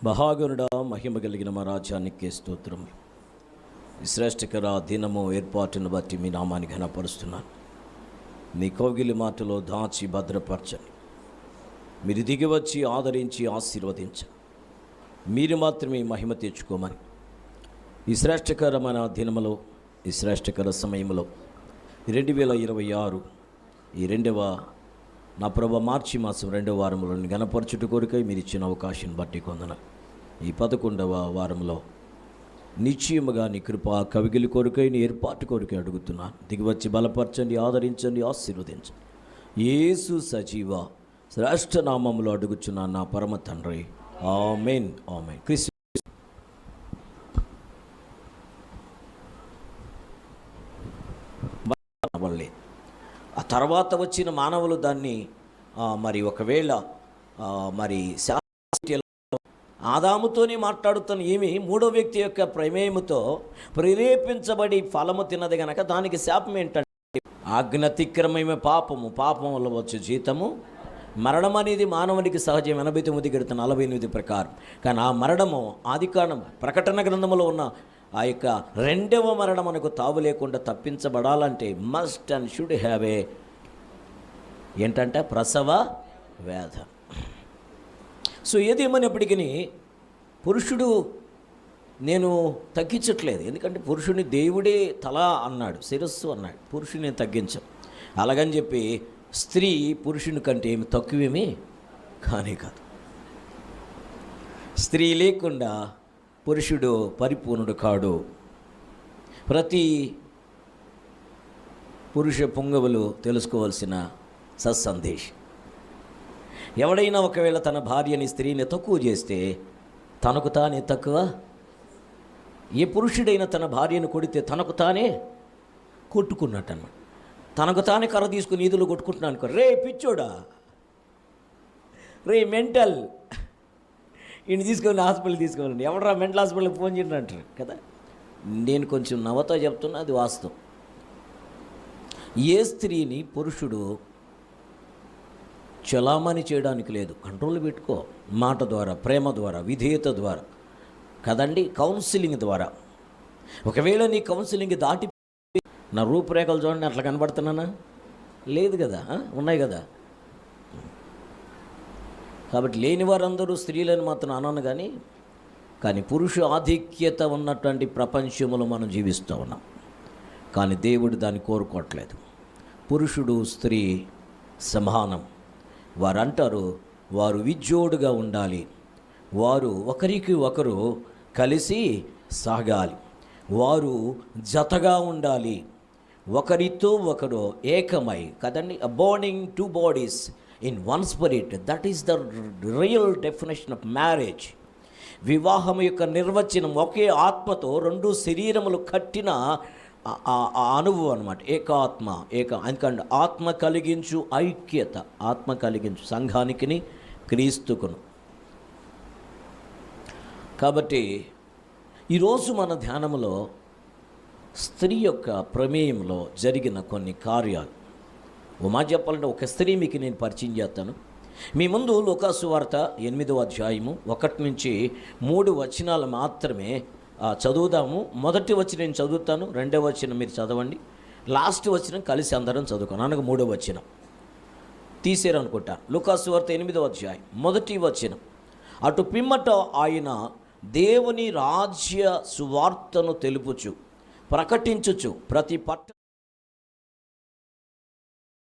మహాగణుడా, మహిమ కలిగిన మా రాజ్యానికి స్తోత్రం. శ్రేష్ఠకర దినము ఏర్పాటును బట్టి మీ నామాన్ని ఘనపరుస్తున్నాను. నీ కౌగిలి మాటలో దాచి భద్రపరచని, మీరు దిగి వచ్చి ఆదరించి ఆశీర్వదించండి. మీరు మాత్రమే మహిమ తెచ్చుకోమని ఈ శ్రేష్ఠకరమైన దినములో, ఈ శ్రేష్ఠకర సమయంలో 2026 ఈ నా ప్రభు మార్చి మాసం 2వ వారంలో గణపరచుట కొరకై మీరు ఇచ్చిన అవకాశం బట్టి కొందనాలు. ఈ 11వ వారంలో నిశ్చయముగా నీ కృప కవిగిలి కొరకై, నీ ఏర్పాటు కొరకై అడుగుతున్నాను. దిగివచ్చి బలపరచండి, ఆదరించండి, ఆశీర్వదించండి. యేసు సజీవ శ్రేష్ఠ నామములో అడుగుచున్నాను నా పరమ తండ్రి, ఆమేన్. ఆమేన్. క్రీస్తు ఆ తర్వాత వచ్చిన మానవులు దాన్ని మరి ఒకవేళ మరి ఆదాముతోనే మాట్లాడుతున్న ఏమి మూడో వ్యక్తి యొక్క ప్రమేయముతో ప్రేరేపించబడి ఫలము తిన్నది గనక దానికి శాపం ఏంటంటే ఆజ్ఞాతిక్రమమే పాపము, పాపం వల్ల వచ్చే జీతము మరణం అనేది మానవునికి సహజం 89:48 ప్రకారం. కానీ ఆ మరణము ఆదికాండం ప్రకటన గ్రంథములో ఉన్న ఆ యొక్క 2వ మరణం మనకు తావు లేకుండా తప్పించబడాలంటే మస్ట్ అండ్ షుడ్ హ్యావ్ ఏంటంటే ప్రసవ వేద. సో ఏదేమన్నప్పటికీ పురుషుడు నేను తగ్గించట్లేదు, ఎందుకంటే పురుషుని దేవుడే తల అన్నాడు, శిరస్సు అన్నాడు, పురుషుని తగ్గించం. అలాగని చెప్పి స్త్రీ పురుషుని కంటే ఏమి తక్కువేమీ కానీ కాదు. స్త్రీ లేకుండా పురుషుడు పరిపూర్ణుడు కాడు. ప్రతి పురుష పుంగవులు తెలుసుకోవాల్సిన సత్సందేశం. ఎవడైనా ఒకవేళ తన భార్యని, స్త్రీని తక్కువ చేస్తే తనకు తానే తక్కువ. ఏ పురుషుడైనా తన భార్యను కొడితే తనకు తానే కొట్టుకున్నట్టు అన్నమాట. తనకు తానే కర్ర తీసుకుని ఈదులు కొట్టుకుంటున్నాను అనుకో, రే పిచ్చోడా, రే మెంటల్, ఈయన తీసుకొని హాస్పిటల్కి తీసుకోవాలండి, ఎవడరా మెంటల్ హాస్పిటల్కి ఫోన్ చేయండి అంటారు కదా. నేను కొంచెం నవ్వుతో చెప్తున్నా, అది వాస్తవం. ఏ స్త్రీని పురుషుడు చలామణి చేయడానికి లేదు, కంట్రోల్ పెట్టుకో. మాట ద్వారా, ప్రేమ ద్వారా, విధేయత ద్వారా కదండి, కౌన్సిలింగ్ ద్వారా. ఒకవేళ నీ కౌన్సిలింగ్ దాటి నా రూపురేఖలు చూడండి అట్లా కనబడుతున్నానా? లేదు కదా, ఉన్నాయి కదా. కాబట్టి లేని వారందరూ స్త్రీలను మాత్రం అనను, కానీ పురుష ఆధిక్యత ఉన్నటువంటి ప్రపంచంలో మనం జీవిస్తూ ఉన్నాం. కానీ దేవుడు దాన్ని కోరుకోవట్లేదు. పురుషుడు స్త్రీ సమానం. వారు అంటారు వారు విజ్జోడుగా ఉండాలి, వారు ఒకరికి ఒకరు కలిసి సాగాలి, వారు జతగా ఉండాలి, ఒకరితో ఒకరు ఏకమై కదండి. Boarding 2 bodies in one spirit, that is the real definition of marriage. వివాహం యొక్క నిర్వచనం ఒకే ఆత్మతో 2 శరీరములు కట్టిన అనుభవం అన్నమాట. ఏకాత్మ, ఎందుకంటే ఆత్మ కలిగించు ఐక్యత, ఆత్మ కలిగించు సంఘానికిని క్రీస్తుకును. కాబట్టి ఈరోజు మన ధ్యానంలో స్త్రీ యొక్క ప్రమేయంలో జరిగిన కొన్ని కార్యాలు. మాట చెప్పాలంటే ఒక స్త్రీ మీకు నేను పరిచయం చేస్తాను. మీ ముందు లూకాసు వార్త 8వ అధ్యాయము 1 నుంచి 3 వచనాలు మాత్రమే చదువుదాము. మొదటి వచనం నేను చదువుతాను, 2వ వచనం మీరు చదవండి, లాస్ట్ వచనం కలిసి అందరం చదువుకోను. అనగా 3వ వచనం తీసేరు అనుకుంటా. లూకాసు వార్త 8వ అధ్యాయం 1వ వచనం. అటు పిమ్మట ఆయన దేవుని రాజ్య సువార్తను తెలుపుచు ప్రకటించుచు ప్రతి పట్టణము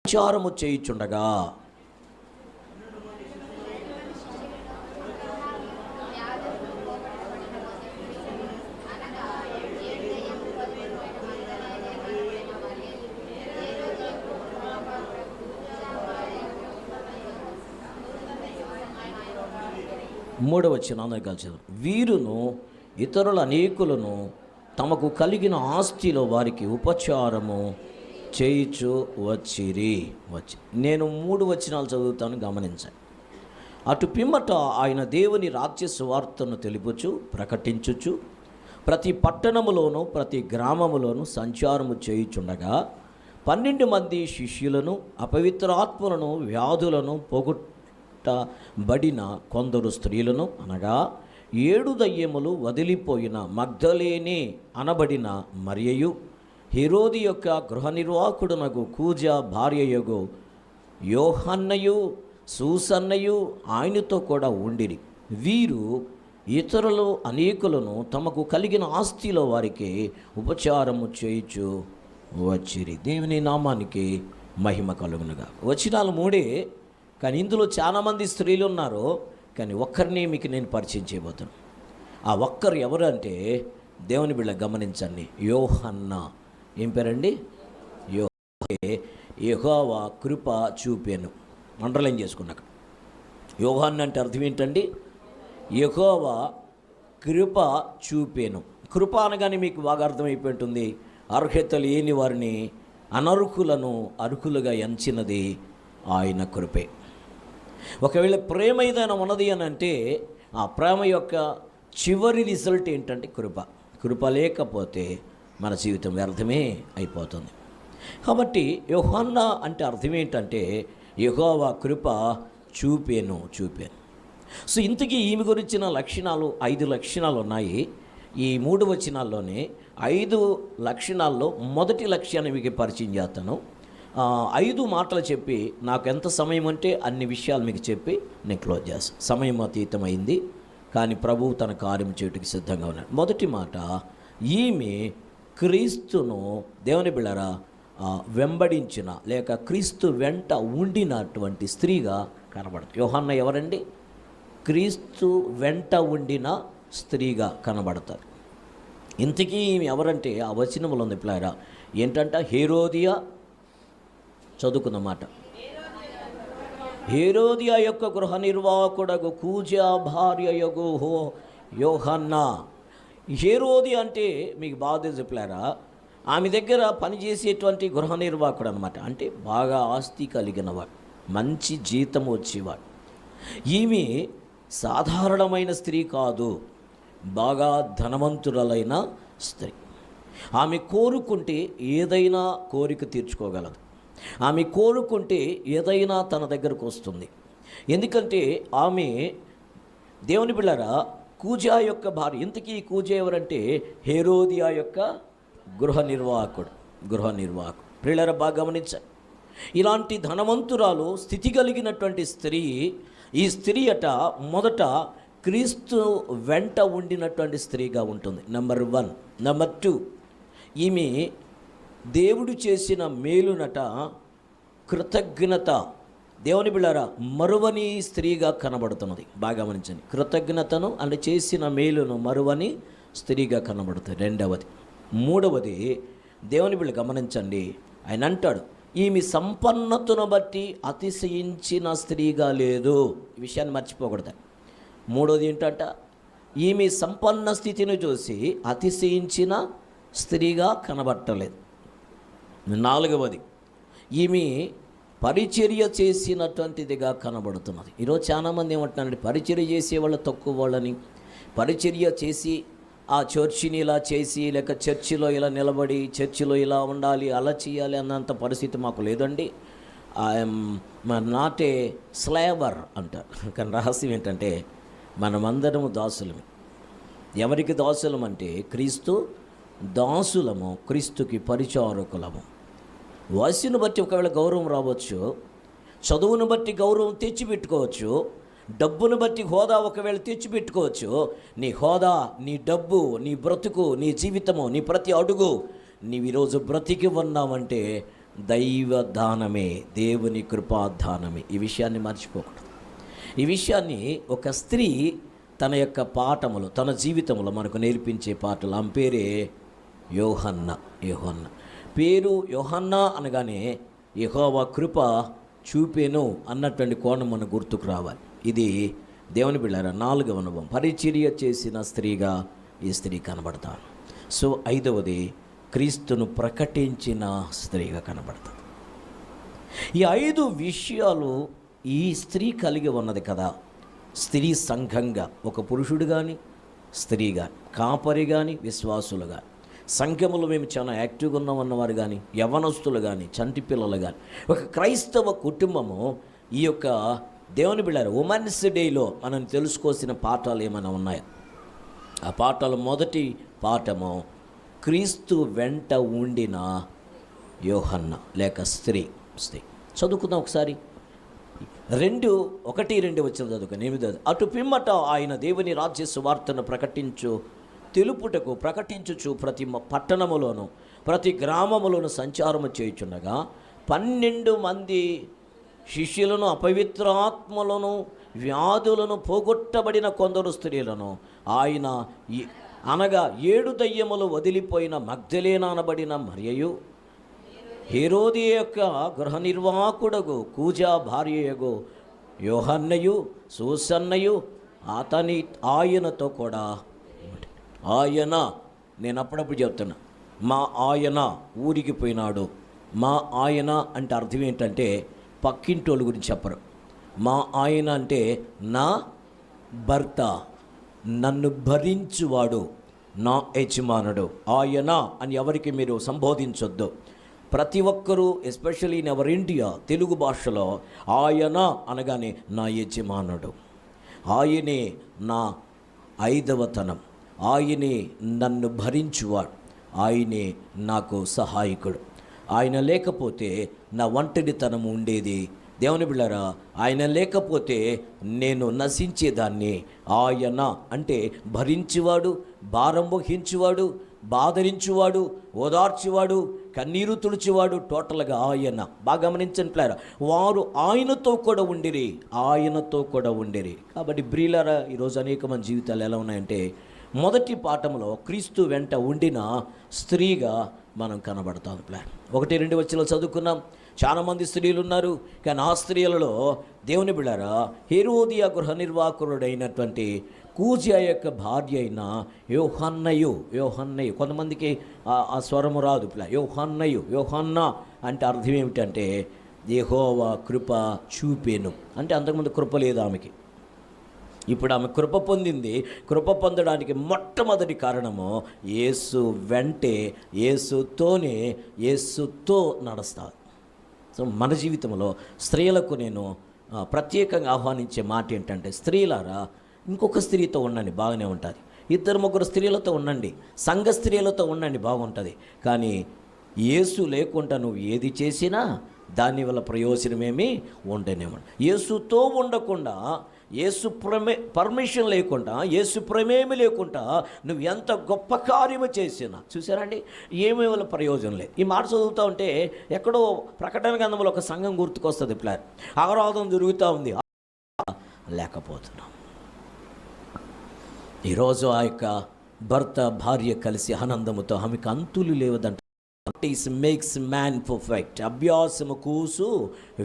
ప్రచారము చేయుచుండగా మూడవ వచనం కలిసి, వీరును ఇతరుల అనేకులను తమకు కలిగిన ఆస్తిలో వారికి ఉపచారము చేయుచు వచ్చిరి. నేను 3 వచనాలు చదువుతాను, గమనించండి. అటు పిమ్మట ఆయన దేవుని రాజ్య సువార్తను తెలుపుచు ప్రకటించుచు ప్రతి పట్టణములోను ప్రతి గ్రామములోను సంచారము చేయుచుండగా 12 మంది శిష్యులను అపవిత్రాత్మలను వ్యాధులను పోగొట్టబడిన కొందరు స్త్రీలను అనగా 7 దయ్యములు వదిలిపోయిన మగ్దలేనే అనబడిన మరియయు, హేరోది యొక్క గృహ నిర్వాహకుడునగు కూజా భార్యయగు యోహన్నయు సూసన్నయు ఆయనతో కూడా ఉండిరి. వీరు ఇతరులు అనేకులను తమకు కలిగిన ఆస్తిలో వారికి ఉపచారము చేయుచు వచ్చిరి. దేవుని నామానికి మహిమ కలుగునుగా. వచనాలు 3, కానీ ఇందులో చాలామంది స్త్రీలు ఉన్నారు. కానీ ఒక్కరిని మీకు నేను పరిచయం చేయబోతున్నాను. ఆ ఒక్కరు ఎవరు అంటే దేవుని బిడ్డ గమనించండి, యోహన్న. ఏం పేరండి? యెహోవా కృప చూపెను. అండర్లైన్ చేసుకున్నాక యోహన్న అంటే అర్థం ఏంటండి? యెహోవా కృప చూపెను. కృప అనగానే మీకు బాగా అర్థమైపోయి ఉంటుంది. అర్హత లేని వారిని, అనర్హులను అర్హులుగా ఎంచినది ఆయన కృపే. ఒకవేళ ప్రేమ ఏదైనా ఉన్నది అని అంటే ఆ ప్రేమ యొక్క చివరి రిజల్ట్ ఏంటంటే కృప. కృప లేకపోతే మన జీవితం వ్యర్థమే అయిపోతుంది. కాబట్టి యోహన్న అంటే అర్థం ఏంటంటే యెహోవా కృప చూపెను. సో ఇంతకీ ఈమె గురించిన లక్షణాలు 5 లక్షణాలు ఉన్నాయి. ఈ 3 వచనాల్లోనే 5 లక్షణాల్లో మొదటి లక్ష్యాన్ని మీకు పరిచయం చేస్తాను. 5 మాటలు చెప్పి నాకు ఎంత సమయం అంటే అన్ని విషయాలు మీకు చెప్పి నేను క్లోజ్ చేస్తాను. సమయం అతీతమైంది, కానీ ప్రభువు తన కార్యం చేయుటకు సిద్ధంగా ఉన్నాడు. మొదటి మాట, ఈమె క్రీస్తును దేవుని బిళ్ళరా వెంబడించిన లేక క్రీస్తు వెంట ఉండినటువంటి స్త్రీగా కనబడుతుంది. యోహన్న ఎవరండి? క్రీస్తు వెంట ఉండిన స్త్రీగా కనబడతారు. ఇంతకీ ఈమె ఎవరంటే ఆ వచనములో ఉంది పిల్లారా ఏంటంటే హేరోదియా. చదువుకున్నమాట, హేరోదియా యొక్క గృహ నిర్వాహకుడగు కూజా భార్యయగు యోహన్న. హేరోది అంటే మీకు బాగా చెప్పారా, ఆమె దగ్గర పనిచేసేటువంటి గృహ నిర్వాహకుడు అనమాట. అంటే బాగా ఆస్తి కలిగినవాడు, మంచి జీతం వచ్చేవాడు. ఈమె సాధారణమైన స్త్రీ కాదు, బాగా ధనవంతురాలైన స్త్రీ. ఆమె కోరుకుంటే ఏదైనా కోరిక తీర్చుకోగలదు. ఆమె కోరుకుంటే ఏదైనా తన దగ్గరకు వస్తుంది. ఎందుకంటే ఆమె దేవుని బిళ్ళరా కూజా యొక్క భార్య. ఇంతకీ కూజా ఎవరంటే హేరోదియా యొక్క గృహ నిర్వాహకుడు. పిల్లల బాగా గమనించాలి. ఇలాంటి ధనవంతురాలు, స్థితి కలిగినటువంటి స్త్రీ. ఈ స్త్రీ మొదట క్రీస్తు వెంట ఉండినటువంటి స్త్రీగా ఉంటుంది. నెంబర్ 1. నెంబర్ 2, ఈమె దేవుడు చేసిన మేలునట కృతజ్ఞత, దేవుని బిళ్ళారా మరువని స్త్రీగా కనబడుతున్నది. బాగా గమనించండి, కృతజ్ఞతను అంటే చేసిన మేలును మరువని స్త్రీగా కనబడుతుంది. 2వది. 3వది, దేవుని బిళ్ళ గమనించండి, ఆయన అంటాడు ఈమె సంపన్నతను బట్టి అతిశయించిన స్త్రీగా లేదు. ఈ విషయాన్ని మర్చిపోకూడదు. 3వది ఏంటంట, ఈమె సంపన్న స్థితిని చూసి అతిశయించిన స్త్రీగా కనబట్టలేదు. 4వది, ఈమె పరిచర్య చేసినటువంటిదిగా కనబడుతున్నది. ఈరోజు చాలామంది ఏమంటున్నారంటే పరిచర్య చేసేవాళ్ళు తక్కువ వాళ్ళని, పరిచర్య చేసి ఆ చర్చిని ఇలా చేసి లేక చర్చిలో ఇలా నిలబడి చర్చిలో ఇలా ఉండాలి అలా చేయాలి అన్నంత పరిస్థితి మాకు లేదండి. నాట్ ఏ స్లేవర్ అంటారు. కానీ రహస్యం ఏంటంటే మనమందరము దాసులమే. ఎవరికి దాసులం అంటే క్రీస్తు దాసులము, క్రీస్తుకి పరిచారకులము. వయసును బట్టి ఒకవేళ గౌరవం రావచ్చు, చదువును బట్టి గౌరవం తెచ్చిపెట్టుకోవచ్చు, డబ్బును బట్టి హోదా ఒకవేళ తెచ్చిపెట్టుకోవచ్చు. నీ హోదా, నీ డబ్బు, నీ బ్రతుకు, నీ జీవితము, నీ ప్రతి అడుగు నీవు ఈరోజు బ్రతికి ఉన్నావంటే దైవ దానమే, దేవుని కృపాదానమే. ఈ విషయాన్ని మర్చిపోకూడదు. ఈ విషయాన్ని ఒక స్త్రీ తన యొక్క పాఠములు, తన జీవితంలో మనకు నేర్పించే పాటలు. ఆమె పేరే యోహన్న. పేరు యోహన్న అనగానే యెహోవా కృప చూపెను అన్నటువంటి కోణం మనకు గుర్తుకు రావాలి. ఇది దేవుని బిళ్ళారా 4వ అనుభవం. పరిచర్య చేసిన స్త్రీగా ఈ స్త్రీ కనబడతారు. సో 5వది, క్రీస్తును ప్రకటించిన స్త్రీగా కనబడతారు. ఈ 5 విషయాలు ఈ స్త్రీ కలిగి ఉన్నది కదా. స్త్రీ సంఘంగా ఒక పురుషుడు కానీ, స్త్రీ కానీ, కాపరి కానీ, విశ్వాసులు కానీ, సంఘములో మేము చాలా యాక్టివ్గా ఉన్నామన్నవారు కానీ, యవ్వనస్తులు కానీ, చంటి పిల్లలు కానీ, ఒక క్రైస్తవ కుటుంబము ఈ యొక్క దేవుని బిళ్ళారు ఉమెన్స్ డేలో మనం తెలుసుకోవాల్సిన పాఠాలు ఏమైనా ఉన్నాయా? ఆ పాటలో మొదటి పాఠము క్రీస్తు వెంట ఉండిన యోహన్న లేక స్త్రీ. చదువుకుందాం ఒకసారి. 2:1, 2 వచ్చిన చదువుకుని 8. అటు పిమ్మట ఆయన దేవుని రాజ్య సువార్తను ప్రకటించుచు ప్రతి పట్టణములోను ప్రతి గ్రామములోను సంచారము చేయుచుండగా 12 మంది శిష్యులను, అపవిత్రాత్మలను, వ్యాధులను పోగొట్టబడిన కొందరు స్త్రీలను ఆయన అనగా 7 దయ్యములు వదిలిపోయిన మగ్దలేనా అనబడిన మరియయు, హేరోదియ యొక్క గృహ నిర్వాహకుడగు కూజా భార్యయగు యోహన్నయు, సూసన్నయు ఆయనతో కూడా. ఆయన, నేను అప్పుడప్పుడు చెప్తున్నా, మా ఆయన ఊరికి పోయినాడు. మా ఆయన అంటే అర్థం ఏంటంటే పక్కింటోళ్ళ గురించి చెప్పరు. మా ఆయన అంటే నా భర్త, నన్ను భరించువాడు, నా యజమానుడు. ఆయన అని ఎవరికి మీరు సంబోధించొద్దు. ప్రతి ఒక్కరూ, especially in our India, Telugu భాషలో ఆయన అనగానే నా యజమానుడు, ఆయనే నా ఐదవతనం, ఆయనే నన్ను భరించువాడు, ఆయనే నాకు సహాయకుడు. ఆయన లేకపోతే నా ఒంటరితనం ఉండేది. దేవుని బిళ్ళారా, ఆయన లేకపోతే నేను నశించేదాన్ని. ఆయన అంటే భరించువాడు, భారం వహించువాడు, బాధరించువాడు, ఓదార్చువాడు, కన్నీరు తుడిచేవాడు. టోటల్గా ఆయన. బాగా గమనించట్లేరా, వారు ఆయనతో కూడా ఉండిరి. కాబట్టి బ్రీలరా, ఈరోజు అనేక మంది జీవితాలు ఎలా ఉన్నాయంటే, మొదటి పాఠంలో క్రీస్తు వెంట ఉండిన స్త్రీగా మనం కనబడతాం. 1-2 వచనాలు చదువుకున్నాం. చాలామంది స్త్రీలు ఉన్నారు, కానీ ఆ స్త్రీలలో దేవుని బిళ్ళారా, హేరోదియ గృహ నిర్వాహకుడైనటువంటి కూజా యొక్క భార్య అయిన యోహన్నయు. కొంతమందికి ఆ స్వరము రాదు. యోహన్న అంటే అర్థం ఏమిటంటే యెహోవా కృప చూపేను అంటే. అంతకుముందు కృప లేదు ఆమెకి, ఇప్పుడు ఆమె కృప పొందింది. కృప పొందడానికి మొట్టమొదటి కారణము యేసు వెంటే, యేసుతో నడుస్తారు. సో మన జీవితంలో స్త్రీలకు నేను ప్రత్యేకంగా ఆహ్వానించే మాట ఏంటంటే, స్త్రీలారా ఇంకొక స్త్రీతో ఉండండి, బాగానే ఉంటుంది. 2-3 స్త్రీలతో ఉండండి, సంఘ స్త్రీలతో ఉండండి, బాగుంటుంది. కానీ యేసు లేకుండా నువ్వు ఏది చేసినా దానివల్ల ప్రయోజనమేమీ ఉండనేమో. యేసుతో ఉండకుండా, యేసు పర్మిషన్ లేకుండా, యేసు ప్రమేమి లేకుండా నువ్వు ఎంత గొప్ప కార్యము చేసినా, చూసారండి, ఏమీ వల్ల ప్రయోజనం లేదు. ఈ మాట చదువుతూ ఉంటే ఎక్కడో ప్రకటన గ్రంథంలో ఒక సంఘం గుర్తుకొస్తుంది. ఆరాధన జరుగుతూ ఉంది, లేకపోతున్నాం. ఈరోజు ఆ యొక్క భర్త భార్య కలిసి ఆనందముతో ఆమెకు అంతులు లేవదంట. Practice makes man perfect. అభ్యాసము కూసు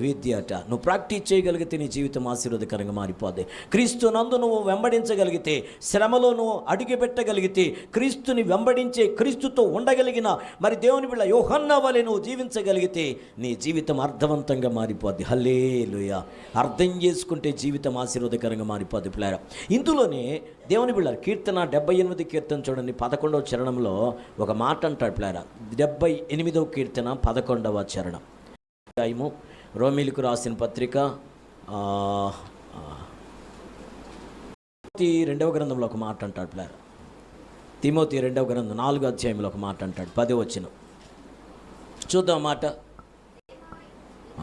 విద్యట. నువ్వు ప్రాక్టీస్ చేయగలిగితే నీ జీవితం ఆశీర్వాదకరంగా మారిపోద్ది. క్రీస్తు నందు నువ్వు వెంబడించగలిగితే, శ్రమలో నువ్వు అడుగుపెట్టగలిగితే, క్రీస్తుని వెంబడించే, క్రీస్తుతో ఉండగలిగిన మరి దేవుని బిడ్డ యోహన్న వలె నువ్వు జీవించగలిగితే నీ జీవితం అర్థవంతంగా మారిపోద్ది. హల్లెలూయా. అర్థం చేసుకుంటే జీవితం ఆశీర్వాదకరంగా మారిపోద్ది. ప్లేయర్ ఇందులోనే దేవుని బిళ్ళ కీర్తన 78 కీర్తన చూడండి, 11వ చరణంలో ఒక మాట అంటాడు. ప్లేయర్ 78వ కీర్తన 11వ చరణం. రోమీలకు రాసిన పత్రిక 2వ గ్రంథంలో ఒక మాట అంటాడు. ప్లేయర్ తిమోతి 2వ గ్రంథం 4వ అధ్యాయంలో ఒక మాట అంటాడు, 10వ వచనం చూద్దాం. మాట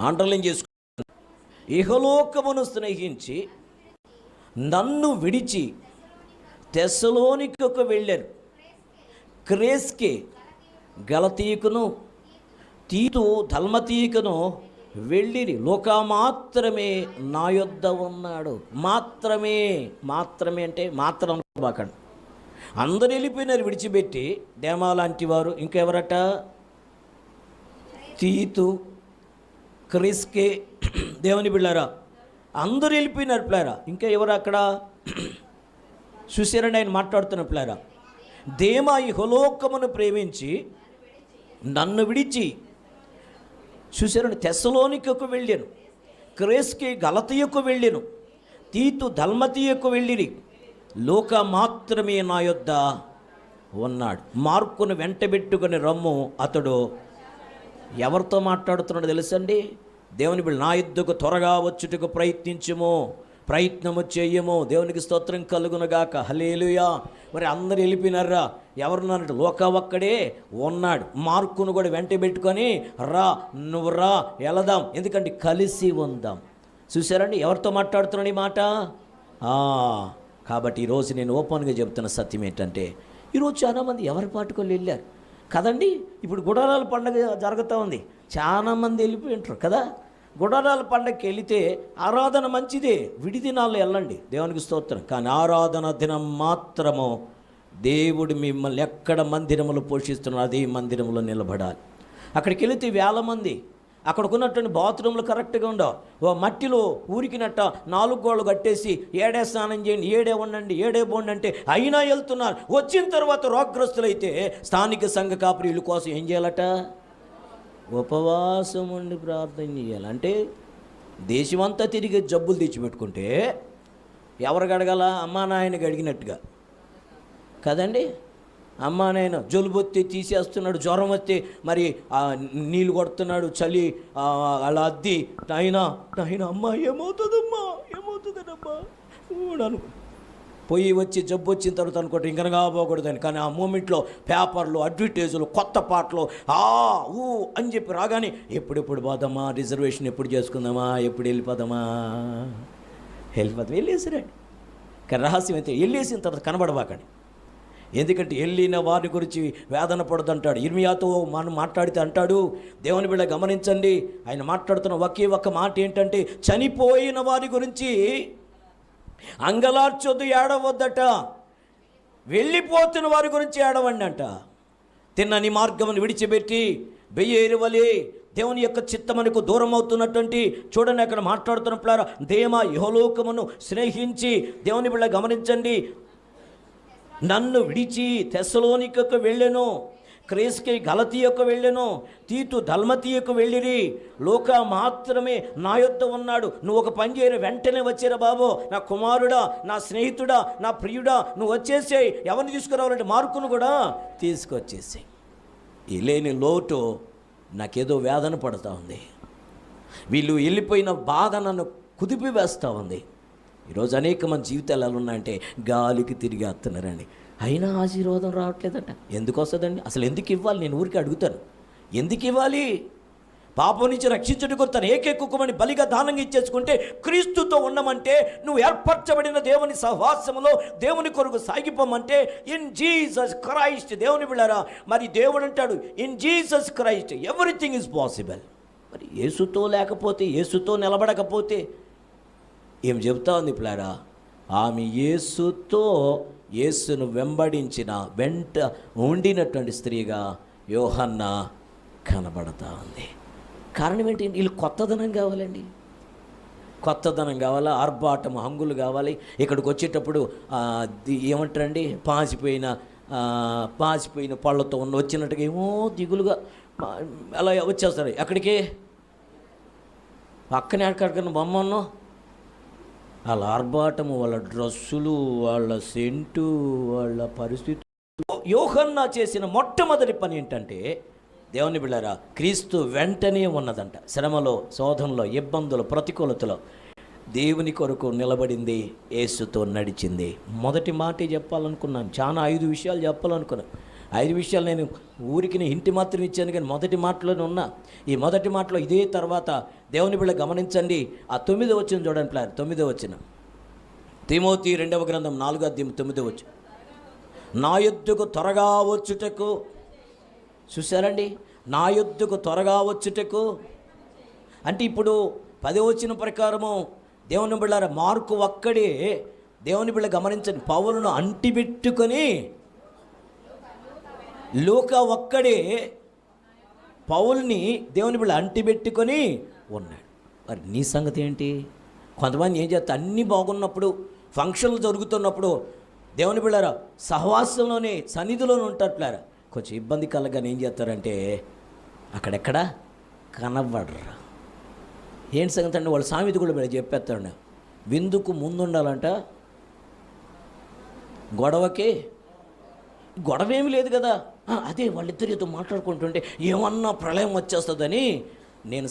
అండర్లైన్ చేసుకో. ఇహలోకమును స్నేహించి నన్ను విడిచి తెస్సలోనికకు వెళ్ళారు. క్రేస్కే, గలతీకును, తీతు, దల్మతీకును వెళ్ళిరి. లోకా మాత్రమే నా యొద్ద ఉన్నాడు. మాత్రమే అంటే మాత్రం అనుకోబాకండి. అందరు వెళ్ళిపోయినారు విడిచిపెట్టి. దేమా లాంటి వారు, ఇంకెవరట, తీతు, క్రిస్కే, దేవుని బిళ్ళారా, అందరూ వెళ్ళిపోయినారు. ప్లేరా ఇంకా ఎవరు అక్కడ చూసారండి, ఆయన మాట్లాడుతున్న ప్లేరా. దేమా ఇహలోకమును ప్రేమించి నన్ను విడిచి, చూసారండి, తెస్సలోనికకు వెళ్ళాను, క్రేస్కి, గలతీయకు వెళ్ళాను, తీతు, దల్మతీయకు వెళ్ళిరి. లోక మాత్రమే నా యొద్ద ఉన్నాడు. మార్కును వెంటబెట్టుకుని రమ్ము. అతడు ఎవరితో మాట్లాడుతున్నాడు తెలుసండి? దేవుని బిడ్డ, నా యుద్ధకు త్వరగా వచ్చుటకు ప్రయత్నించుము. ప్రయత్నము చేయము. దేవునికి స్తోత్రం కలుగునుగాక. హల్లెలూయా. మరి అందరు వెళ్ళిపోయినారా? ఎవరున్నారంటే లోక ఒక్కడే ఉన్నాడు. మార్కును కూడా వెంట పెట్టుకొని రా, నువ్వు రా, వెళదాం, ఎందుకంటే కలిసి ఉందాం. చూసారండి ఎవరితో మాట్లాడుతున్నాడు ఈ మాట? కాబట్టి ఈరోజు నేను ఓపెన్గా చెబుతున్న సత్యం ఏంటంటే, ఈరోజు చాలామంది ఎవరి పాటుకొని వెళ్ళారు కదండి. ఇప్పుడు గుడారాల పండుగ జరుగుతూ ఉంది, చాలామంది వెళ్ళిపోయి ఉంటారు కదా. గుడారాల పండగకి వెళితే ఆరాధన మంచిదే, విడి దినాల్లో వెళ్ళండి, దేవునికి స్తోత్రం. కానీ ఆరాధన దినం మాత్రము దేవుడు మిమ్మల్ని ఎక్కడ మందిరములు పోషిస్తున్నారో అదే మందిరంలో నిలబడాలి. అక్కడికి వెళితే వేల మంది, అక్కడికి ఉన్నటువంటి బాత్రూమ్లు కరెక్ట్గా ఉండవు. ఓ మట్టిలో ఊరికినట్ట 4 గోళ్ళు కట్టేసి ఏడే స్నానం చేయండి, ఏడే ఉండండి, ఏడే పోండి అంటే అయినా వెళ్తున్నారు. వచ్చిన తర్వాత రోగగ్రస్తులైతే స్థానిక సంఘ కాపురీల కోసం ఏం చేయాలట? ఉపవాసం ఉండి ప్రార్థన చేయాలి. అంటే దేశమంతా తిరిగి జబ్బులు తెచ్చిపెట్టుకుంటే ఎవరికి అడగాల? అమ్మా నాయనకి అడిగినట్టుగా కదండి. అమ్మా నాయన జలుబు వస్తే తీసేస్తున్నాడు, జ్వరం వస్తే మరి నీళ్ళు కొడుతున్నాడు, చలి అలా అద్ది, నాయన నాయన అమ్మ ఏమవుతుందమ్మా ఏమవుతుందమ్మా అనుకో. పోయి వచ్చి జబ్బు వచ్చిన తర్వాత అనుకోండి ఇంకా పోకూడదని. కానీ ఆ మూమెంట్లో పేపర్లు, అడ్వర్టైజులు, కొత్త పాటలు అని చెప్పి రాగానే ఎప్పుడెప్పుడు పోదామా, రిజర్వేషన్ ఎప్పుడు చేసుకుందామా, ఎప్పుడు వెళ్ళిపోదామా, వెళ్ళేసిరండి. కానీ రహస్యం అయితే వెళ్ళేసిన తర్వాత కనబడబాకండి. ఎందుకంటే వెళ్ళిన వారి గురించి వేదన పడదంటాడు. ఇర్మియాతో మనం మాట్లాడితే అంటాడు, దేవుని బిడ్డ గమనించండి, ఆయన మాట్లాడుతున్న ఒకే ఒక్క మాట ఏంటంటే, చనిపోయిన వారి గురించి అంగలార్చొద్దు, ఏడవద్దట, వెళ్ళిపోతున్న వారి గురించి ఏడవండి అంట. తిన్నని మార్గమును విడిచిపెట్టి బెయ్యేరువలే దేవుని యొక్క చిత్తమునకు దూరం అవుతున్నటువంటి, చూడండి అక్కడ మాట్లాడుతున్నప్పుడు దేమ యెహోలోకమును స్నేహించి, దేవుని బిడ్డ గమనించండి, నన్ను విడిచి తెస్సలోనికకు వెళ్ళెను, క్రేస్కి గలతీయకు వెళ్ళెను, తీతు దల్మతీయకు వెళ్ళిరి, లోక మాత్రమే నా యొద్ద ఉన్నాడు. నువ్వు ఒక పని చేయరు, వెంటనే వచ్చేరా బాబు, నా కుమారుడా, నా స్నేహితుడా, నా ప్రియుడా, నువ్వు వచ్చేసేయి. ఎవరిని తీసుకురావాలంటే మార్కును కూడా తీసుకొచ్చేసేయి. ఈ లేని లోటు నాకేదో వేదన పడుతూ ఉంది, వీళ్ళు వెళ్ళిపోయిన బాధ నన్ను కుదిపి వేస్తూ ఉంది. ఈరోజు అనేక మంది జీవితాలు ఎలా ఉన్నాయంటే గాలికి తిరిగి వస్తున్నారండి, అయినా ఆశీర్వాదం రావట్లేదట. ఎందుకు వస్తుందండి? అసలు ఎందుకు ఇవ్వాలి? నేను ఊరికి అడుగుతాను, ఎందుకు ఇవ్వాలి? పాపం నుంచి రక్షించడానికి తన ఏకైకమని బలిగా దానంగా ఇచ్చేసుకుంటే, క్రీస్తుతో ఉండమంటే, నువ్వు ఏర్పరచబడిన దేవుని సహవాసములో దేవుని కొరకు సాగిపోమంటే, ఇన్ జీసస్ క్రైస్ట్. దేవుని బిడ్డలారా, మరి దేవుడు అంటాడు in Jesus Christ everything is possible. మరి యేసుతో లేకపోతే, యేసుతో నిలబడకపోతే ఏం చెబుతా ఉంది పిల్లారా? ఆమె యేసును వెంబడించిన వెంట ఉండినటువంటి స్త్రీగా యోహన్న కనబడతా ఉంది. కారణం ఏంటి? వీళ్ళు కొత్తదనం కావాలండి, కొత్తదనం కావాలా, ఆర్భాటం, హంగులు కావాలి. ఇక్కడికి వచ్చేటప్పుడు ఏమంటారండి, పాసిపోయిన పళ్ళతో వచ్చినట్టుగా ఏమో దిగులుగా అలా వచ్చేస్తారు. ఎక్కడికి? పక్కనే ఎక్కడికన్నా బొమ్మన్నో వాళ్ళ ఆర్భాటము, వాళ్ళ డ్రస్సులు, వాళ్ళ సెంటు, వాళ్ళ పరిస్థితి. యోహన్నా చేసిన మొట్టమొదటి పని ఏంటంటే, దేవుని బిడ్డలారా, క్రీస్తు వెంటనే ఉన్నదంట. శ్రమలో, శోధనలో, ఇబ్బందులు, ప్రతికూలతలో దేవుని కొరకు నిలబడింది, యేసుతో నడిచింది. మొదటి మాటే చెప్పాలనుకున్నాను, చాలా 5 విషయాలు చెప్పాలనుకున్నాను. 5 విషయాలు నేను ఊరికి ఇంటి మాత్రం ఇచ్చాను, కానీ మొదటి మాటలోనే ఉన్నా. ఈ మొదటి మాటలో ఇదే తర్వాత దేవుని బిడ్డ గమనించండి, ఆ 9వ వచనం చూడండి ప్లాన్. 9వ వచనం, తిమోతి 2వ గ్రంథం 4వ అధ్యాయం 9వ వచనం, నా యొద్దకు త్వరగా వచ్చుటకు. చూసారండి, నా యొద్దకు త్వరగా వచ్చుటకు అంటే ఇప్పుడు 10వ వచనం ప్రకారము దేవుని బిడ్డ మార్కు ఒక్కడే, దేవుని బిడ్డ గమనించండి, పౌలును అంటిపెట్టుకొని, లూకా ఒక్కడే పౌల్ని దేవుని బిడ్డ అంటిపెట్టుకొని ఉన్నాడు. మరి నీ సంగతి ఏంటి? కొంతమంది ఏం చేస్తారు, అన్నీ బాగున్నప్పుడు, ఫంక్షన్లు జరుగుతున్నప్పుడు దేవుని బిడ్డరా సహవాసంలోనే సన్నిధిలోనే ఉంటారు. కొంచెం ఇబ్బంది కలగానే ఏం చేస్తారంటే అక్కడెక్కడ కనబడరు. ఏంటి సంగతి అంటే వాళ్ళ సామెత కూడా వీళ్ళు చెప్పేస్తాడు, విందుకు ముందుండాలంట, గొడవేమీ లేదు కదా. అదే వాళ్ళిద్దరితో మాట్లాడుకుంటుంటే ఏమన్నా ప్రళయం వచ్చేస్తుందని నేను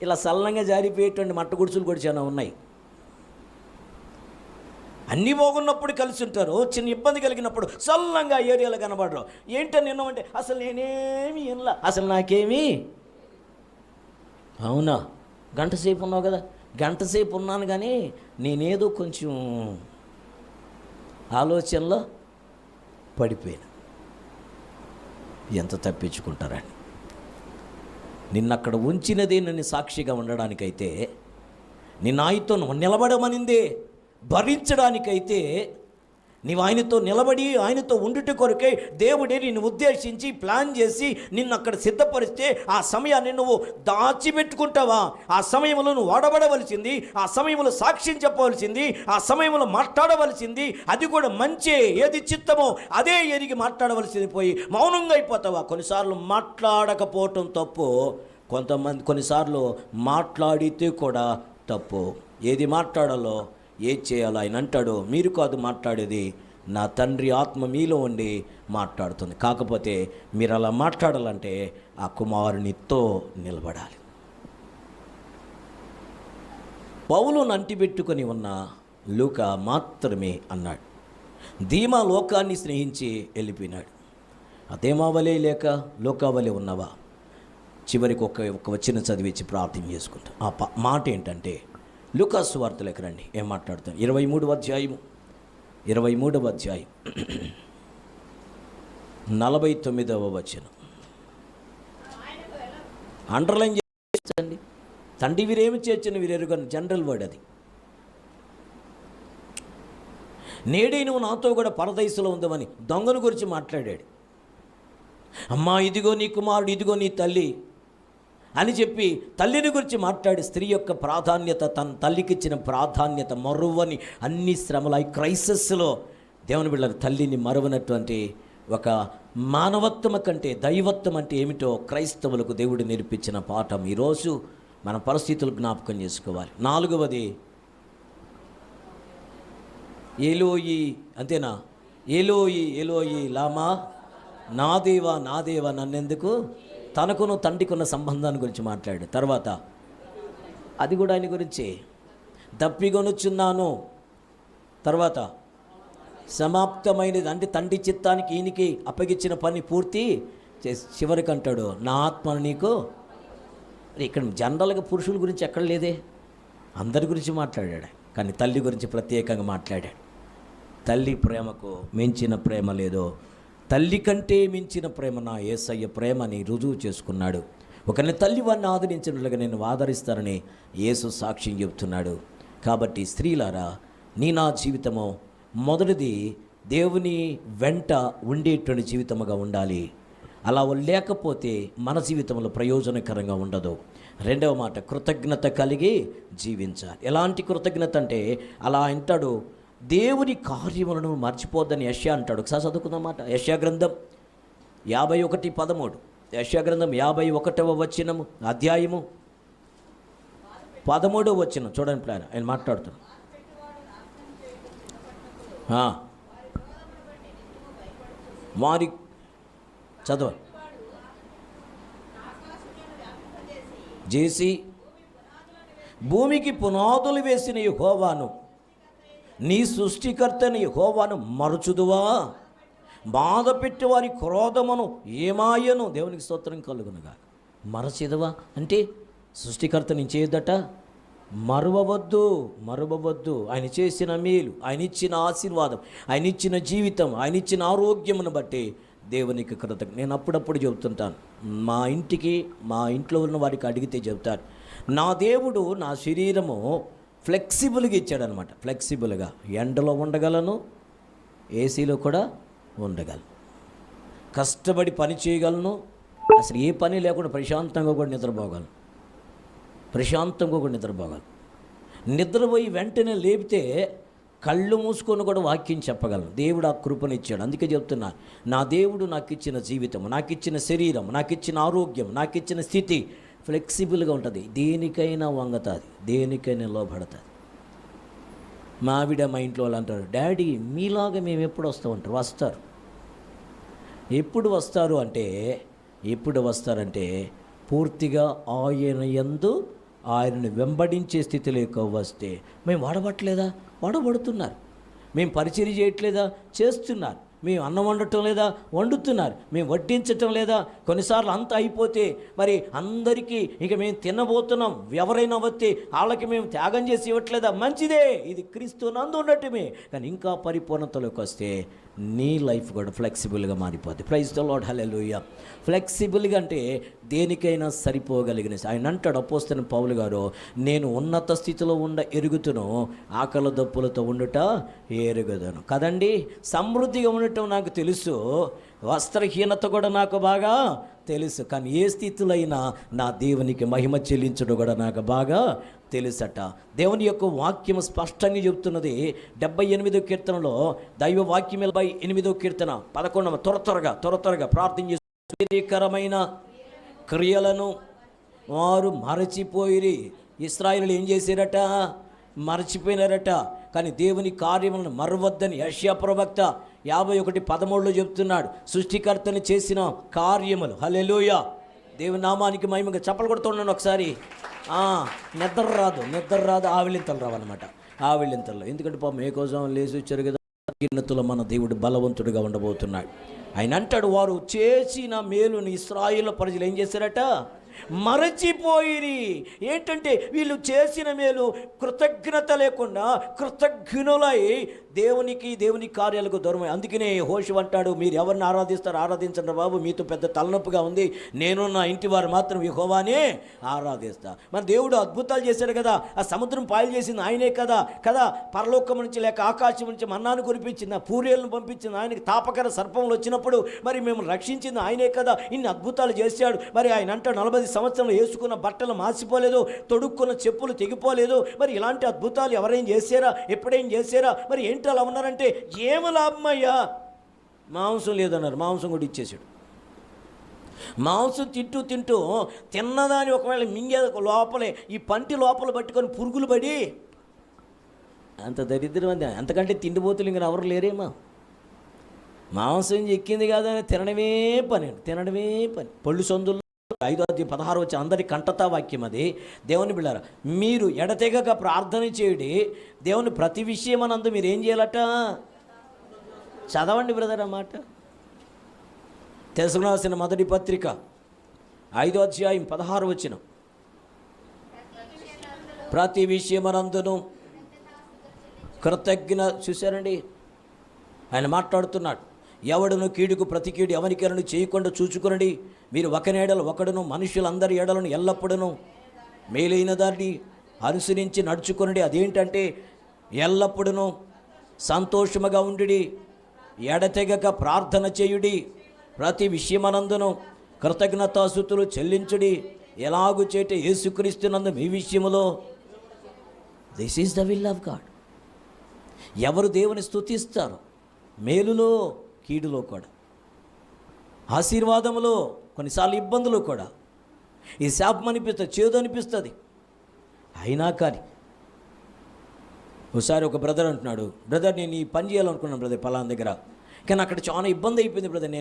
ఇలా సల్లంగా జారిపోయేటువంటి మట్ట గుడుచులు కూడా చాలా ఉన్నాయి. అన్నీ బాగున్నప్పుడు కలిసి ఉంటారు, చిన్న ఇబ్బంది కలిగినప్పుడు సల్లంగా ఏరియాలో కనబడరు. ఏంటని నిన్నమంటే అసలు నేనేమి వినలా, అసలు నాకేమీ. అవునా, గంట సేపు ఉన్నావు కదా, గంట సేపు ఉన్నాను కానీ నేనేదో కొంచెం ఆలోచనలో పడిపోయాను. ఎంత తప్పించుకుంటారని. నిన్నక్కడ ఉంచినదే నన్ను సాక్షిగా ఉండడానికైతే, నిన్న ఆయనతో నిలబడమనిందే భరించడానికైతే, నీవు ఆయనతో నిలబడి ఆయనతో ఉండుట కొరకే దేవుడే నిన్ను ఉద్దేశించి ప్లాన్ చేసి నిన్ను అక్కడ సిద్ధపరిస్తే ఆ సమయాన్ని నువ్వు దాచిపెట్టుకుంటావా? ఆ సమయంలో నువ్వు వాడబడవలసింది, ఆ సమయంలో సాక్ష్యం చెప్పవలసింది, ఆ సమయంలో మాట్లాడవలసింది, అది కూడా మంచి ఏది చిత్తమో అదే ఎరిగి మాట్లాడవలసింది పోయి మౌనంగా అయిపోతావా? కొన్నిసార్లు మాట్లాడకపోవటం తప్పు, కొన్నిసార్లు మాట్లాడితే కూడా తప్పు. ఏది మాట్లాడాలో ఏది చేయాలో ఆయన అంటాడు, మీరు కాదు మాట్లాడేది, నా తండ్రి ఆత్మ మీలో ఉండి మాట్లాడుతుంది. కాకపోతే మీరు అలా మాట్లాడాలంటే ఆ కుమారునితో నిలబడాలి. పౌలును అంటిపెట్టుకొని ఉన్న లూకా మాత్రమే అన్నాడు, ధీమా లోకాన్ని స్నేహించి వెళ్ళిపోయినాడు. అదేమావలే లేక లోకావలే ఉన్నవా? చివరికి ఒక వచనం చదివించి ప్రార్థన చేసుకుంటాం. ఆ మాట ఏంటంటే, లూకా సువార్తలోకి రండి, ఏం మాట్లాడుతాను. 23వ అధ్యాయం 49వ వచనం అండర్లైన్ చేయండి. తండ్రి వీరేమి చేర్చిన వీరెరుగని జనరల్ వర్డ్ అది. నేడే నువ్వు నాతో కూడా పరదైసులో ఉందామని దొంగను గురించి మాట్లాడాడు. అమ్మా ఇదిగో నీ కుమారుడు, ఇదిగో నీ తల్లి అని చెప్పి తల్లిని గురించి మాట్లాడి స్త్రీ యొక్క ప్రాధాన్యత, తన తల్లికి ఇచ్చిన ప్రాధాన్యత మరువని అన్ని శ్రమల ఈ క్రైసిస్లో దేవుని బిడ్డల తల్లిని మరువనటువంటి ఒక మానవత్వం కంటే దైవత్వం అంటే ఏమిటో క్రైస్తవులకు దేవుడు నేర్పించిన పాఠం ఈరోజు మన పరిస్థితులు జ్ఞాపకం చేసుకోవాలి. 4వది ఏలోయి, అంతేనా? ఏలోయి ఏలోయి లామా నా దేవా నా దేవా నన్నెందుకు. తనకును తండ్రికున్న సంబంధాన్ని గురించి మాట్లాడు. తర్వాత అది కూడా ఆయన గురించి దప్పిగొనుచున్నాను. తర్వాత సమాప్తమైనది, అంటే తండ్రి చిత్తానికి ఈయనకి అప్పగించిన పని పూర్తి చేసి చివరికి అంటాడు, నా ఆత్మను నీకు. ఇక్కడ జనరల్గా పురుషుల గురించి ఎక్కడ లేదే, అందరి గురించి మాట్లాడాడు, కానీ తల్లి గురించి ప్రత్యేకంగా మాట్లాడాడు. తల్లి ప్రేమకు మించిన ప్రేమ లేదో, తల్లి కంటే మించిన ప్రేమ నా యేసయ్య ప్రేమని రుజువు చేసుకున్నాడు. ఒకరిని తల్లి వారిని ఆదరించినట్లుగా నేను ఆదరిస్తానని యేసు సాక్ష్యం చెబుతున్నాడు. కాబట్టి స్త్రీలారా, నా జీవితము మొదటిది దేవుని వెంట ఉండేటువంటి జీవితముగా ఉండాలి. అలా లేకపోతే మన జీవితంలో ప్రయోజనకరంగా ఉండదు. రెండవ మాట, కృతజ్ఞత కలిగి జీవించాలి. ఎలాంటి కృతజ్ఞత అంటే, అలా అంటాడు, దేవుని కార్యములను మర్చిపోద్దని యెషయా అంటాడు. ఒకసారి చదువుకుందామాట. యెషయా గ్రంథం 51:13. యెషయా గ్రంథం 51వ వచనము అధ్యాయము 13వ వచనం చూడండి. ప్లాన్ ఆయన మాట్లాడుతాడు. వారి చదవ చేసి భూమికి పునాదులు వేసిన యెహోవాను, నీ సృష్టికర్తని యెహోవాను మరచుదువా? బాధ పెట్టి వారి క్రోధమును ఏమాయను. దేవునికి స్తోత్రం కలుగునుగా. మరచిదవా అంటే సృష్టికర్త నుంచి ఏదట మరువవద్దు. ఆయన చేసిన మేలు, ఆయన ఇచ్చిన ఆశీర్వాదం, ఆయన ఇచ్చిన జీవితం, ఆయన ఇచ్చిన ఆరోగ్యమును బట్టి దేవునికి కృతజ్ఞత. నేను అప్పుడప్పుడు చెబుతుంటాను, మా ఇంట్లో ఉన్న వారికి అడిగితే చెబుతారు, నా దేవుడు నా శరీరము ఫ్లెక్సిబుల్గా ఇచ్చాడనమాట. ఫ్లెక్సిబుల్గా ఎండలో ఉండగలను, ఏసీలో కూడా ఉండగలను, కష్టపడి పని చేయగలను, అసలు ఏ పని లేకుండా ప్రశాంతంగా కూడా నిద్రపోగలను. నిద్రపోయి వెంటనే లేపితే కళ్ళు మూసుకొని కూడా వాక్యం చెప్పగలను. దేవుడు ఆ కృపనిచ్చాడు. అందుకే చెప్తున్నా, నా దేవుడు నాకు ఇచ్చిన జీవితం, నాకు ఇచ్చిన శరీరం, నాకు ఇచ్చిన ఆరోగ్యం, నాకు ఇచ్చిన స్థితి ఫ్లెక్సిబుల్గా ఉంటుంది. దేనికైనా వంగతుంది, దేనికైనా లోపడుతుంది. మా ఆవిడ మా ఇంట్లో వాళ్ళు అంటారు, డాడీ మీలాగా మేము ఎప్పుడు వస్తామంటారు. వస్తారు. ఎప్పుడు వస్తారంటే పూర్తిగా ఆయన యందు ఆయనను వెంబడించే స్థితిలోకి వస్తే. మేము వాడబట్టలేదా? వాడబడుతున్నారు. మేము పరిచర్య చేయట్లేదా? చేస్తున్నారు. మేము అన్నం వండటం లేదా? వండుతున్నారు. మేము వడ్డించటం లేదా? కొన్నిసార్లు అంతా అయిపోతే మరి అందరికీ ఇక మేము తినబోతున్నాం, ఎవరైనా వస్తే వాళ్ళకి మేము త్యాగం చేసి ఇవ్వట్లేదా? మంచిదే, ఇది క్రీస్తు నందు ఉండటమే. కానీ ఇంకా పరిపూర్ణతలోకి వస్తే నీ లైఫ్ కూడా ఫ్లెక్సిబుల్గా మారిపోద్ది. ప్రైజ్ ద లార్డ్, హల్లెలూయా. ఫ్లెక్సిబుల్గా అంటే దేనికైనా సరిపోగలిగిన. ఆయన అంటాడు అపోస్తలుడైన పౌలు గారు, నేను ఉన్నత స్థితిలో ఎరుగుతును, ఆకలి దప్పులతో ఉండుట ఎరుగుదను. కదండి, సమృద్ధిగా ఉండటం నాకు తెలుసు, వస్త్రహీనత కూడా నాకు బాగా తెలుసు. కానీ ఏ స్థితిలో అయినా నా దేవునికి మహిమ చెల్లించడం కూడా నాకు బాగా తెలుసట. దేవుని యొక్క వాక్యం స్పష్టంగా చెబుతున్నది. 78వ కీర్తనలో దైవ వాక్యం 78వ కీర్తన 11వ త్వరగా ప్రార్థన చేసి, ప్రీతికరమైన క్రియలను వారు మరచిపోయిరి. ఇశ్రాయేలు ఏం చేశారట? మరచిపోయినారట. కానీ దేవుని కార్యములను మరవద్దని యెషయా ప్రవక్త 51:13 చెప్తున్నాడు. సృష్టికర్తని చేసిన కార్యములు, హల్లెలూయా, దేవుని నామానికి మహిమగా చప్పలు కొడుతున్నాను ఒకసారి. నిద్ర రాదు, ఆవిలింతలు రావన్నమాట. ఆవిలింతల్లో ఎందుకంటే పాపం ఏ కోసం లేచి వచ్చారు కదా. కీర్తనలో మన దేవుడు బలవంతుడిగా ఉండబోతున్నాడు. ఆయన అంటాడు, వారు చేసిన మేలుని ఇశ్రాయేలు ప్రజలు ఏం చేశారట? మరచిపోయిరి. ఏంటంటే వీళ్ళు చేసిన మేలు కృతజ్ఞత లేకుండా కృతజ్ఞులై దేవుని కార్యాలకు దూరమై. అందుకనే యెహోషువ అంటాడు, మీరు ఎవరిని ఆరాధిస్తారు? ఆరాధించండి బాబు, మీతో పెద్ద తలనొప్పిగా ఉంది, నేను నా ఇంటి వారు మాత్రం యెహోవానే ఆరాధిస్తా. మన దేవుడు అద్భుతాలు చేశాడు కదా, ఆ సముద్రం పాయలు చేసింది ఆయనే కదా. పరలోకం నుంచి లేక ఆకాశం నుంచి మన్నాను కురిపించింది, ఆ పూరేలను పంపించింది ఆయనకి. తాపకర సర్పములు వచ్చినప్పుడు మరి మేము రక్షించింది ఆయనే కదా. ఇన్ని అద్భుతాలు చేశాడు. మరి ఆయన అంటాడు, 40 సంవత్సరంలో వేసుకున్న బట్టలు మాసిపోలేదు, తొడుక్కున్న చెప్పులు తెగిపోలేదు. మరి ఇలాంటి అద్భుతాలు ఎవరైనా చేశారా? ఎప్పుడేం చేశారా? మరి ఏంటి అలా ఉన్నారంటే, ఏమి లాభమయ్యా? మాంసం లేదన్నారు, మాంసం కూడా ఇచ్చేసాడు. మాంసం తింటూ తిన్నదాని ఒకవేళ మింగే లోపలే ఈ పంటి లోపల పట్టుకొని పురుగులు పడి అంత దరిద్రం అంది. అంతకంటే తిండిపోతులు ఇంక ఎవరు లేరేమా. మాంసం ఎక్కింది కాదని తినడమే పని. పళ్ళు సందుల్లో 5:16 వచ్చి అందరి కంటతా వాక్యం అది. దేవుని బిడ్డలారా, మీరు ఎడతెగక ప్రార్థన చేయుడి, దేవుని ప్రతి విషయమనందు మీరు ఏం చేయాలట? చదవండి బ్రదర్ ఆ మాట. తెస్సలోనికీయులకు మొదటి పత్రిక 5వ అధ్యాయం 16 వచనం. ప్రతి విషయమనందును కృతజ్ఞ. చూశారండి, ఆయన మాట్లాడుతున్నాడు. ఎవడును కీడుకు ప్రతి కీడు ఎవరికెలను చేయకుండా చూచుకునండి. మీరు ఒకని ఎడల ఒకడును మనుషులందరి ఎడలను ఎల్లప్పుడూ మేలైన దాన్ని అనుసరించి నడుచుకునండి. అదేంటంటే ఎల్లప్పుడూ సంతోషముగా ఉండుడి, ఎడతెగక ప్రార్థన చేయుడి, ప్రతి విషయమనందును కృతజ్ఞతాస్తుతులు చెల్లించుడి. ఎలాగు చేటే యేసుక్రీస్తునందు మీ విషయములో. This is the will of God. ఎవరు దేవుని స్తుతిస్తారు, మేలులో కీడులో కూడా, ఆశీర్వాదములో కొన్నిసార్లు ఇబ్బందులు కూడా. ఈ శాపం అనిపిస్తుంది, చేదు అనిపిస్తుంది. అయినా కానీ ఒకసారి ఒక బ్రదర్ అంటున్నాడు, బ్రదర్ నేను ఈ పని చేయాలనుకున్నాను బ్రదర్ పలానా దగ్గర, కానీ అక్కడ చాలా ఇబ్బంది అయిపోయింది బ్రదర్,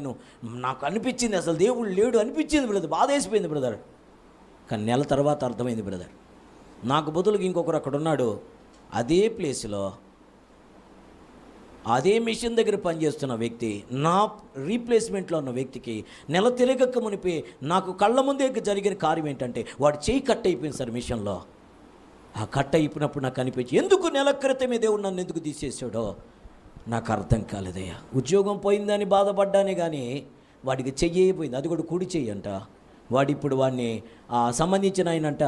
నాకు అనిపించింది అసలు దేవుడు లేడు అనిపించింది బ్రదర్, బాధ వేసిపోయింది బ్రదర్. కానీ నెల తర్వాత అర్థమైంది బ్రదర్, నాకు బదులుగా ఇంకొకరు అక్కడ ఉన్నాడు, అదే ప్లేస్లో అదే మిషన్ దగ్గర పనిచేస్తున్న వ్యక్తి, నా రీప్లేస్మెంట్లో ఉన్న వ్యక్తికి నెల తిరగక మునిపి నాకు కళ్ళ ముందే జరిగిన కార్యం ఏంటంటే వాడు చేయి కట్ అయిపోయింది సార్ మిషన్లో. ఆ కట్ అయిపోయినప్పుడు నాకు అనిపించి, ఎందుకు నెల క్రితమే దేవుడు నన్ను ఎందుకు తీసేసాడో నాకు అర్థం కాలేదయ్యా. ఉద్యోగం పోయిందని బాధపడ్డానే కానీ వాడికి చెయ్యి అయిపోయింది, అది కూడా కుడి చెయ్యి అంట. వాడిప్పుడు వాడిని సంబంధించిన ఆయనంట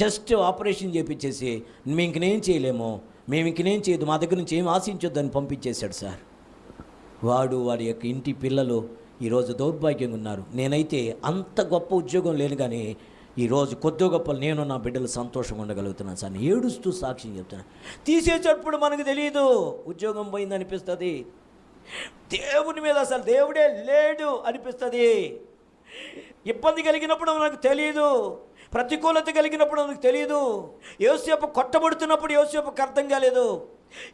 జస్ట్ ఆపరేషన్ చేయించేసి మేము ఇంకనేం చేయలేము, మేము ఇంకనేం చేయదు, మా దగ్గర నుంచి ఏం ఆశించొద్దని పంపించేశాడు సార్. వాడి యొక్క ఇంటి పిల్లలు ఈరోజు దౌర్భాగ్యంగా ఉన్నారు. నేనైతే అంత గొప్ప ఉద్యోగం లేను కానీ ఈరోజు కొద్ది గొప్పలు నేను నా బిడ్డలు సంతోషంగా ఉండగలుగుతున్నాను సార్. ఏడుస్తూ సాక్ష్యం చెప్తున్నాను. తీసేటప్పుడు మనకు తెలియదు, ఉద్యోగం పోయింది అనిపిస్తుంది, దేవుని మీద అసలు దేవుడే లేడు అనిపిస్తుంది, ఇబ్బంది కలిగినప్పుడు మనకు తెలియదు, ప్రతికూలత కలిగినప్పుడు మనకు తెలియదు. యోసేపు కొట్టబడుతున్నప్పుడు యోసేపుకి అర్థం కాలేదు,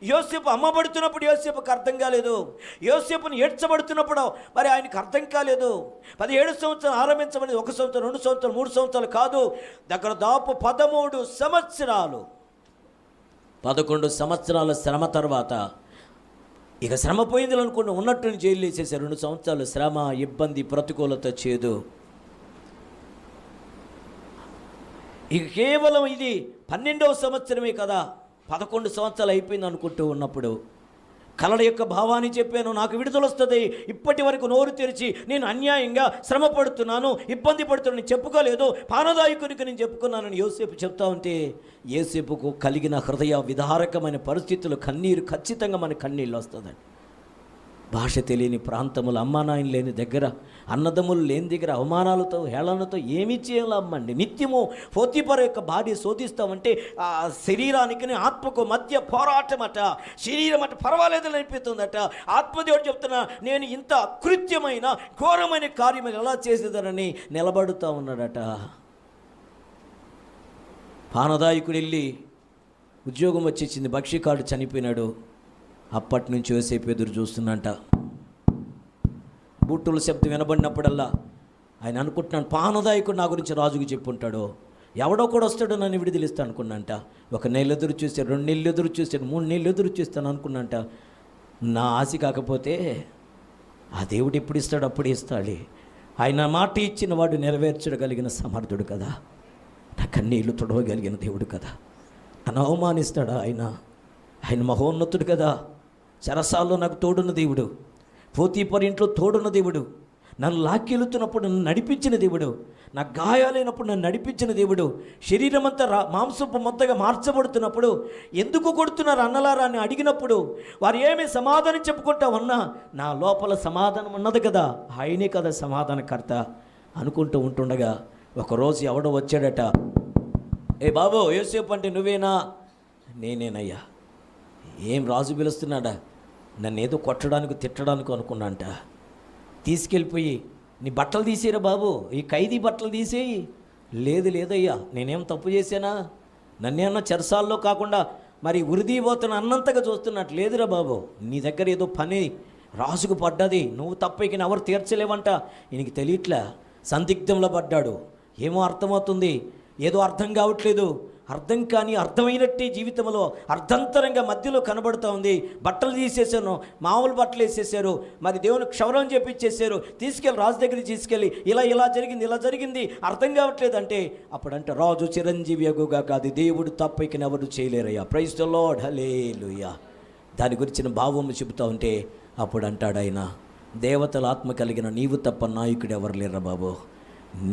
యోసేపు అమ్మబడుతున్నప్పుడు యోసేపుకి అర్థం కాలేదు, యోసేపుని ఏడ్చబడుతున్నప్పుడు మరి ఆయనకు అర్థం కాలేదు. 17 సంవత్సరాలు ఆరంభించమని 1 సంవత్సరం 2 సంవత్సరాలు 3 సంవత్సరాలు కాదు, దగ్గర దాపు 13 సంవత్సరాలు 11 సంవత్సరాల శ్రమ తర్వాత ఇక శ్రమ పోయింది అనుకుని ఉన్నట్టుని జైలు వేసేసారు. 2 సంవత్సరాలు శ్రమ, ఇబ్బంది, ప్రతికూలత, చేదు. ఇక కేవలం ఇది 12వ సంవత్సరమే కదా, 11 సంవత్సరాలు అయిపోయింది అనుకుంటూ ఉన్నప్పుడు కలల యొక్క భావాన్ని చెప్పాను. నాకు విడుదల వస్తుంది. ఇప్పటి వరకు నోరు తెరిచి నేను అన్యాయంగా శ్రమ పడుతున్నాను, ఇబ్బంది పడుతున్నాను చెప్పుకోలేదు. పానదాయకునికి నేను చెప్పుకున్నానని యోసేపు చెప్తా ఉంటే యోసేపుకు కలిగిన హృదయ విదారకమైన పరిస్థితులు, కన్నీరు, ఖచ్చితంగా మన కన్నీళ్ళు వస్తుందండి. భాష తెలియని ప్రాంతములు, అమ్మానాయన లేని దగ్గర, అన్నదమ్ములు లేని దగ్గర అవమానాలతో, హేళనతో ఏమీ చేయాలమ్మండి. నిత్యము పోతీఫరు యొక్క భార్య శోధిస్తామంటే ఆ శరీరానికి ఆత్మకు మధ్య పోరాటం అట. శరీరం అట పర్వాలేదని అనిపిస్తుందట. ఆత్మదేవుడు చెప్తున్నా, నేను ఇంత అకృత్యమైన ఘోరమైన కార్యం ఎలా చేసేదనని నిలబడుతూ ఉన్నాడట. పానదాయకుడు వెళ్ళి ఉద్యోగం వచ్చేసింది, భక్ష్యకాడు చనిపోయినాడు. అప్పటి నుంచి యోసేపు ఎదురు చూస్తున్నంట. బూటుల శబ్దం వినబడినప్పుడల్లా ఆయన అనుకుంటున్నాను, పానదాయకుడు నా గురించి రాజుకు చెప్పుంటాడు, ఎవడో కూడా వస్తాడో నన్ను విడుదలిస్తాను అనుకున్నంట. 1 నెల ఎదురు చూస్తే, 2 నెలలు ఎదురు చూస్తే, 3 నెలలు ఎదురు చూస్తాను అనుకున్నంట. నా ఆశ కాకపోతే ఆ దేవుడు ఎప్పుడు ఇస్తాడు అప్పుడు ఇస్తాడు. ఆయన మాట ఇచ్చిన వాడు నెరవేర్చగలిగిన సమర్థుడు కదా, నా కన్నీళ్లు తుడవగలిగిన దేవుడు కదా. నన్ను అవమానిస్తాడా ఆయన మహోన్నతుడు కదా. చెరసాల్లో నాకు తోడున్న దేవుడు, పోతీఫరు ఇంట్లో తోడున్న దేవుడు, నన్ను లాక్కెళ్తున్నప్పుడు నన్ను నడిపించిన దేవుడు, నా గాయాలైనప్పుడు నన్ను నడిపించిన దేవుడు, శరీరం అంతా మాంసపు మొత్తగా మార్చబడుతున్నప్పుడు ఎందుకు కొడుతున్నారు అన్నలారా అని అడిగినప్పుడు వారు ఏమీ సమాధానం చెప్పుకుంటామన్నా నా లోపల సమాధానం ఉన్నది కదా, ఆయనే కదా సమాధానకర్త అనుకుంటూ ఉంటుండగా ఒకరోజు ఎవడో వచ్చాడట. ఏ బాబు, యోసేపు అంటే నువ్వేనా? నేనేనయ్యా. ఏం రాజు పిలుస్తున్నాడా? నన్ను ఏదో కొట్టడానికి తిట్టడానికి అనుకున్నాంట. తీసుకెళ్ళిపోయి నీ బట్టలు తీసేరా బాబు, ఈ ఖైదీ బట్టలు తీసేయి. లేదయ్యా, నేనేం తప్పు చేశానా? నన్నేమన్నా చెరసాల్లో కాకుండా మరి ఉరిదీపోతున్న అన్నంతగా చూస్తున్నట్టు లేదురా బాబు. నీ దగ్గర ఏదో పని రాజుకు పడ్డది, నువ్వు తప్పకి ఎవరు తీర్చలేవంట. ఈయనకి తెలియట్లే, సందిగ్ధంలో పడ్డాడు. ఏమో అర్థమవుతుంది, ఏదో అర్థం కావట్లేదు. అర్థం కాని అర్థమైనట్టే జీవితంలో అర్థంతరంగా మధ్యలో కనబడుతూ ఉంది. బట్టలు తీసేసాను, మామూలు బట్టలు వేసేసారు, మరి దేవుని క్షవరం చేపించేశారు, తీసుకెళ్ళి రాజు దగ్గరికి తీసుకెళ్ళి ఇలా జరిగింది అర్థం కావట్లేదు అంటే అప్పుడంటే రాజు చిరంజీవి అగుగా కాదు, దేవుడు తప్పకి ఎవరు చేయలేరయ్యా. ప్రైజ్ ది లార్డ్, హల్లెలూయా. దాని గురించిన భావము చెబుతూ ఉంటే అప్పుడు అంటాడు ఆయన, దేవతల ఆత్మ కలిగిన నీవు తప్ప నాయకుడు ఎవరు లేరా బాబు,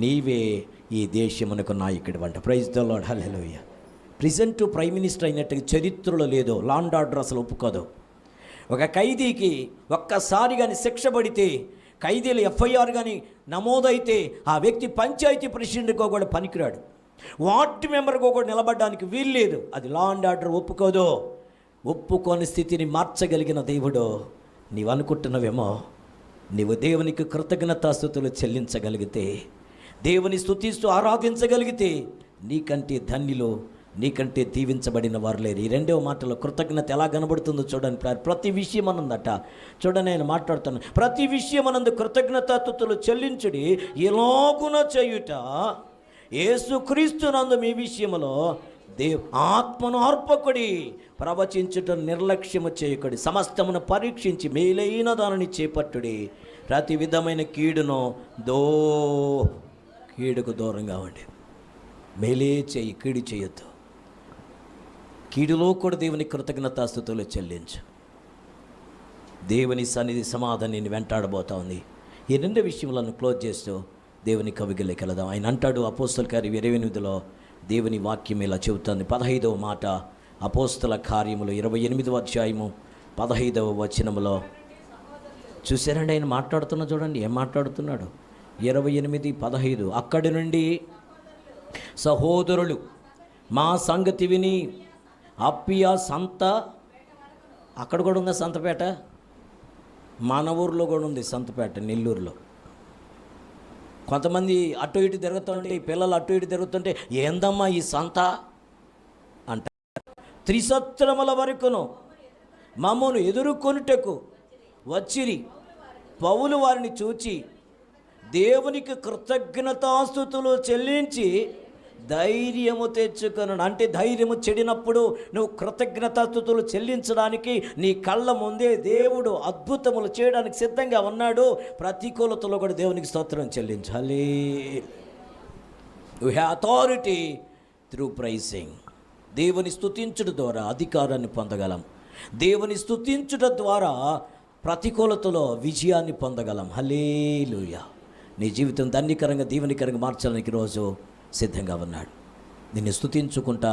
నీవే ఈ దేశమునకు నాయకుడు అంట. Praise the Lord, hallelujah. Present prime minister అయినట్టుగా చరిత్రలో లేదు, లాండ్ ఆర్డర్ అసలు ఒప్పుకోదు. ఒక ఖైదీకి ఒక్కసారి కానీ శిక్ష పడితే, ఖైదీలు ఎఫ్ఐఆర్ కానీ నమోదైతే ఆ వ్యక్తి పంచాయతీ ప్రెసిడెంట్గా కూడా పనికిరాడు, వార్డు మెంబర్గా కూడా నిలబడడానికి వీల్లేదు. అది లాండ్ ఆర్డర్ ఒప్పుకోదు. ఒప్పుకోని స్థితిని మార్చగలిగిన దేవుడు నీవు అనుకుంటున్నావేమో. నీవు దేవునికి కృతజ్ఞతాస్తుతులు చెల్లించగలిగితే, దేవుని స్తుతిస్తూ ఆరాధించగలిగితే నీకంటే ధన్యులు, నీకంటే దీవించబడిన వారు లేరు. ఈ 2వ మాటలో కృతజ్ఞత ఎలా కనబడుతుందో చూడండి. ప్రతి విషయం అనందట. చూడండి, ఆయన మాట్లాడుతాను, ప్రతి విషయం అనందు కృతజ్ఞతాస్తుతులు చెల్లించుడి, ఎలాగున చేయుట యేసుక్రీస్తునందు మీ విషయంలో ఆత్మను అర్పకుడి, ప్రవచించుట నిర్లక్ష్యము చేయకుడి, సమస్తమును పరీక్షించి మేలైన దానిని చేపట్టుడి, ప్రతి విధమైన కీడుకు దూరంగా ఉండి మేలే చేయి, కీడు చేయొద్దు. కీడులో కూడా దేవుని కృతజ్ఞతాస్తుతులు చెల్లించు. దేవుని సన్నిధి సమాధానాన్ని వెంటాడబోతా ఉంది. ఈ 2 విషయములను క్లోజ్ చేస్తూ దేవుని కవిగిలోకి వెళదాం. ఆయన అంటాడు అపోస్తల కార్యం 28లో దేవుని వాక్యం ఇలా చెబుతుంది. 15వ మాట, అపోస్తల కార్యములు 28వ అధ్యాయము 15వ వచనములో చూసారండి, ఆయన మాట్లాడుతున్నా చూడండి ఏం మాట్లాడుతున్నాడు. 28:15 అక్కడి నుండి సహోదరులు మా సంగతి విని అప్పియా సంత, అక్కడ కూడా ఉందా సంతపేట, మన ఊర్లో కూడా ఉంది సంతపేట, నెల్లూరులో. కొంతమంది అటు ఇటు తిరుగుతుంటే, పిల్లలు అటు ఇటు తిరుగుతుంటే ఏందమ్మా ఈ సంత అంట. 3 సంవత్సరముల వరకును మమ్మను ఎదుర్కొనుటకు వచ్చిరి. పౌలు వారిని చూచి దేవునికి కృతజ్ఞతాస్తుతులు చెల్లించి ధైర్యము తెచ్చుకొను. అంటే ధైర్యము చెడినప్పుడు నువ్వు కృతజ్ఞతాస్తుతులు చెల్లించడానికి నీ కళ్ళ ముందే దేవుడు అద్భుతములు చేయడానికి సిద్ధంగా ఉన్నాడు. ప్రతికూలతలో కూడా దేవునికి స్తోత్రం చెల్లించాలి. You have authority through praising. దేవుని స్తుతించుట ద్వారా అధికారాన్ని పొందగలం. దేవుని స్తుతించుట ద్వారా ప్రతికూలతలో విజయాన్ని పొందగలం. హల్లెలూయా. నీ జీవితం ధన్యకరంగా దీవెనకరంగా మార్చడానికి రోజు సిద్ధంగా ఉన్నాడు. నిన్ను స్తుతించుకుంటా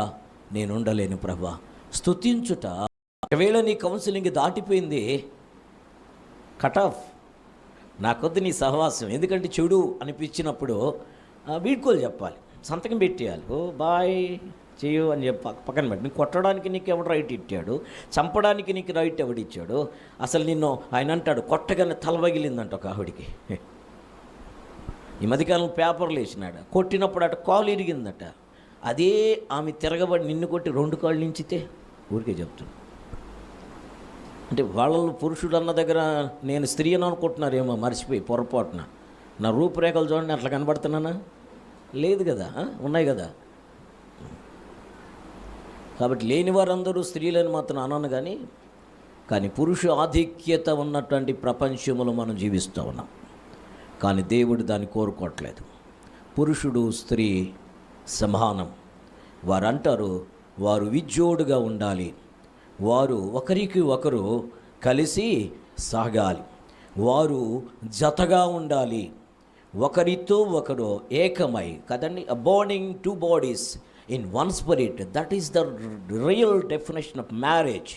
నేను ఉండలేను ప్రభువా. స్తుతించుట ఒకవేళ నీ కౌన్సిలింగ్ దాటిపోయింది, కట్ ఆఫ్. నాకొద్దు నీ సహవాసం. ఎందుకంటే చెడు అనిపించినప్పుడు వీడ్కోలు చెప్పాలి, సంతకం పెట్టేయాలి. ఓ బాయ్ చేయు అని చెప్పి పక్కన పెట్టి. నీకు కొట్టడానికి నీకు ఎవడు రైట్ ఇచ్చాడు? చంపడానికి నీకు రైట్ ఎవడిచ్చాడు? అసలు నిన్ను ఆయన అంటాడు కొట్టగానే తలవగిలిందంట ఒక ఆవిడికి. ఈ మధ్యకాలం పేపర్లు వేసినాడు, కొట్టినప్పుడు అట కాలు ఇరిగిందట. అదే ఆమె తిరగబడి నిన్ను కొట్టి 2 కాళ్ళు నించితే ఊరికే చెప్తున్నా. అంటే వాళ్ళు పురుషుడు అన్న దగ్గర నేను స్త్రీ అని అనుకుంటున్నారేమో మర్చిపోయి పొరపాటున. నా రూపురేఖలు చూడండి, అట్లా కనబడుతున్నానా? లేదు కదా, ఉన్నాయి కదా. కాబట్టి లేని వారందరూ స్త్రీలను మాత్రం అనను కానీ పురుష ఆధిక్యత ఉన్నటువంటి ప్రపంచంలో మనం జీవిస్తూ ఉన్నాం. కానీ దేవుడు దాన్ని కోరుకోవట్లేదు. పురుషుడు స్త్రీ సమానం. వారు అంటారు వారు విజ్జోడుగా ఉండాలి, వారు ఒకరికి ఒకరు కలిసి సాగాలి, వారు జతగా ఉండాలి, ఒకరితో ఒకరు ఏకమై. కదండి, అబార్డింగ్ 2 bodies in one spirit. That is the real definition of marriage.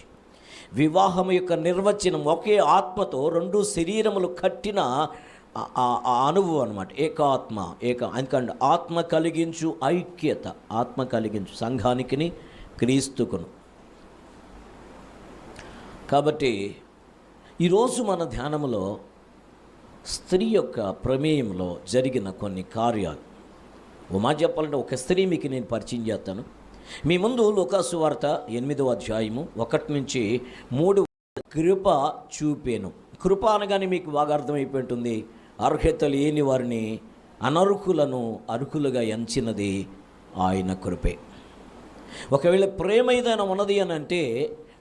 వివాహం యొక్క నిర్వచనం ఒకే ఆత్మతో 2 శరీరములు కట్టిన అనుభవం అన్నమాట. ఏకాత్మ ఎందుకంటే ఆత్మ కలిగించు ఐక్యత, ఆత్మ కలిగించు సంఘానికి క్రీస్తుకును. కాబట్టి ఈరోజు మన ధ్యానంలో స్త్రీ యొక్క ప్రమేయంలో జరిగిన కొన్ని కార్యాలు. ఓ మాట చెప్పాలంటే ఒక స్త్రీ మీకు నేను పరిచయం చేస్తాను. మీ ముందు లూకాసు వార్త 8వ అధ్యాయము 1-3. కృప చూపేను. కృప అనగానే మీకు బాగా అర్థమైపోయి ఉంటుంది. అర్హత లేని వారిని అనర్హులను అర్హులుగా ఎంచినది ఆయన కృపే. ఒకవేళ ప్రేమ ఏదైనా ఉన్నది అని అంటే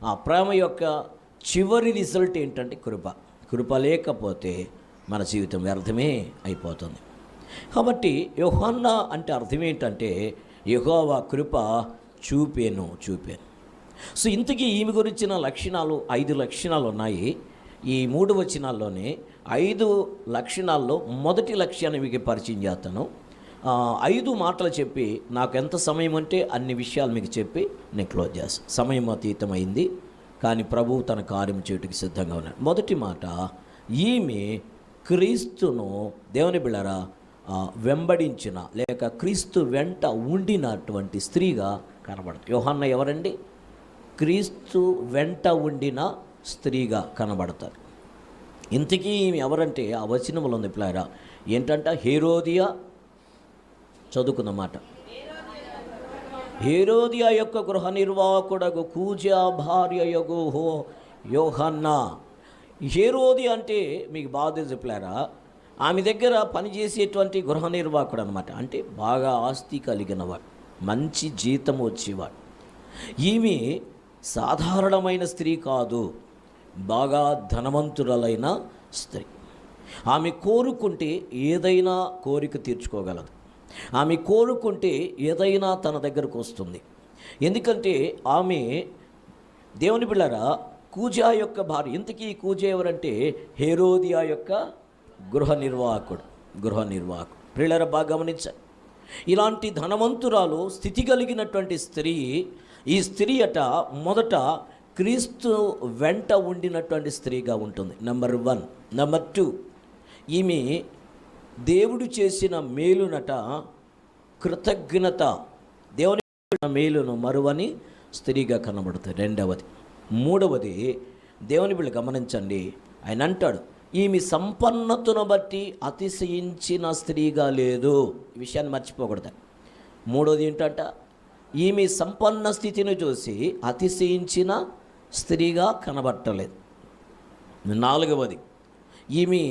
ఆ ప్రేమ యొక్క చివరి రిజల్ట్ ఏంటంటే కృప. కృప లేకపోతే మన జీవితం వ్యర్థమే అయిపోతుంది. కాబట్టి యోహన్నా అంటే అర్థం ఏంటంటే యెహోవా కృప చూపేను. సో ఇంతకీ ఈమె గురించిన లక్షణాలు 5 లక్షణాలు ఉన్నాయి. ఈ 3 వచనాల్లోనే 5 లక్షణాల్లో మొదటి లక్ష్యాన్ని మీకు పరిచయం చేస్తాను. 5 మాటలు చెప్పి నాకు ఎంత సమయం అంటే అన్ని విషయాలు మీకు చెప్పి నేను క్లోజ్ చేస్తాను. సమయం అతీతమైంది కానీ ప్రభువు తన కార్యం చేయడానికి సిద్ధంగా ఉన్నాడు. మొదటి మాట, ఈమె క్రీస్తును దేవుని బిళ్ళరా వెంబడించిన లేక క్రీస్తు వెంట ఉండినటువంటి స్త్రీగా కనబడుతుంది. యోహన్న ఎవరండి? క్రీస్తు వెంట ఉండిన స్త్రీగా కనబడతారు. ఇంతకీ ఈమె ఎవరంటే ఆ వచనములో ఉంది పిల్లారా ఏంటంట, హేరోదియా. చదువుకున్నమాట, హేరోదియా యొక్క గృహ నిర్వాహకుడగు కూజా భార్య యొగు యోహన్నా. హేరోది అంటే మీకు బాగా చెప్పారా, ఆమె దగ్గర పనిచేసేటువంటి గృహ నిర్వాహకుడు అనమాట. అంటే బాగా ఆస్తి కలిగినవాడు, మంచి జీతం వచ్చేవాడు. ఈమె సాధారణమైన స్త్రీ కాదు, బాగా ధనవంతురాలైన స్త్రీ. ఆమె కోరుకుంటే ఏదైనా కోరిక తీర్చుకోగలదు. ఆమె కోరుకుంటే ఏదైనా తన దగ్గరకు వస్తుంది. ఎందుకంటే ఆమె దేవుని బిళ్ళరా కూజా యొక్క భార్య. ఇంతకీ కూజా ఎవరంటే హేరోదియా యొక్క గృహ నిర్వాహకుడు. ప్రియులారా బాగా గమనించాలి. ఇలాంటి ధనవంతురాలు స్థితి కలిగినటువంటి స్త్రీ, ఈ స్త్రీ అట మొదట క్రీస్తు వెంట ఉండినటువంటి స్త్రీగా ఉంటుంది. నెంబర్ 1. నెంబర్ 2, ఈమె దేవుడు చేసిన మేలునట కృతజ్ఞత, దేవుని మేలును మరువని స్త్రీగా కనబడుతుంది. 2వది. 3వది, దేవుని బిడ్డ గమనించండి, ఆయన అంటాడు ఈమె సంపన్నతను బట్టి అతిశయించిన స్త్రీగా లేదు. ఈ విషయాన్ని మర్చిపోకూడదు. 3వది ఏంటంట, ఈమె సంపన్న స్థితిని చూసి అతిశయించిన స్త్రీగా కనబట్టలేదు. 4వది, ఈమె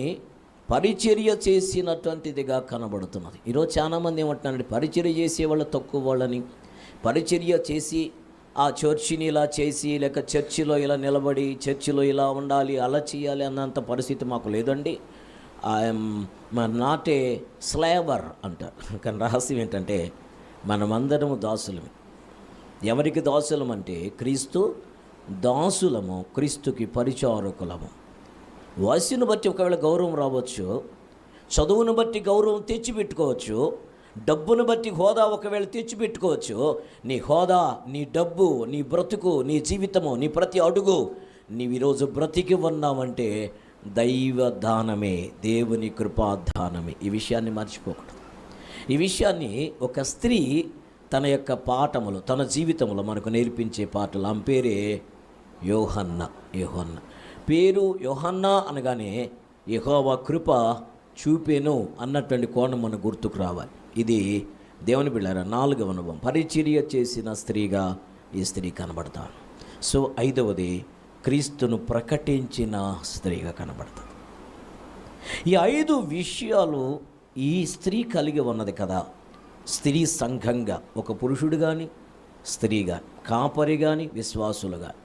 పరిచర్య చేసినటువంటిదిగా కనబడుతున్నది. ఈరోజు చాలామంది ఏమంటున్నారంటే పరిచర్య చేసేవాళ్ళు తక్కువ వాళ్ళని, పరిచర్య చేసి ఆ చర్చిని ఇలా చేసి లేక చర్చిలో ఇలా నిలబడి చర్చిలో ఇలా ఉండాలి అలా చేయాలి అన్నంత పరిస్థితి మాకు లేదండి. ఐఎమ్ నాట్ ఏ స్లేవర్ అంటారు. కానీ రహస్యం ఏంటంటే మనమందరము దాసులమే. ఎవరికి దాసులం అంటే క్రీస్తు దాసులము, క్రీస్తుకి పరిచారకులము. వయసును బట్టి ఒకవేళ గౌరవం రావచ్చు, చదువును బట్టి గౌరవం తెచ్చిపెట్టుకోవచ్చు, డబ్బును బట్టి హోదా ఒకవేళ తెచ్చిపెట్టుకోవచ్చు. నీ హోదా, నీ డబ్బు, నీ బ్రతుకు, నీ జీవితము, నీ ప్రతి అడుగు నీవు ఈరోజు బ్రతికి ఉన్నావంటే దైవ దానమే, దేవుని కృపాదానమే. ఈ విషయాన్ని మర్చిపోకూడదు. ఈ విషయాన్ని ఒక స్త్రీ తన యొక్క పాఠములు, తన జీవితంలో మనకు నేర్పించే పాటలు. ఆమె పేరే యోహన్న. పేరు యోహన్న అనగానే యెహోవా కృప చూపెను అన్నటువంటి కోణం మనకు గుర్తుకు రావాలి. ఇది దేవుని బిడ్డలారా 4వ అనుభవం. పరిచర్య చేసిన స్త్రీగా ఈ స్త్రీ కనబడతాను. సో 5వది క్రీస్తును ప్రకటించిన స్త్రీగా కనబడతాను. ఈ 5 విషయాలు ఈ స్త్రీ కలిగి ఉన్నది కదా. స్త్రీ సంఘంగా, ఒక పురుషుడు కానీ స్త్రీ కానీ, కాపరి కానీ విశ్వాసులు కానీ,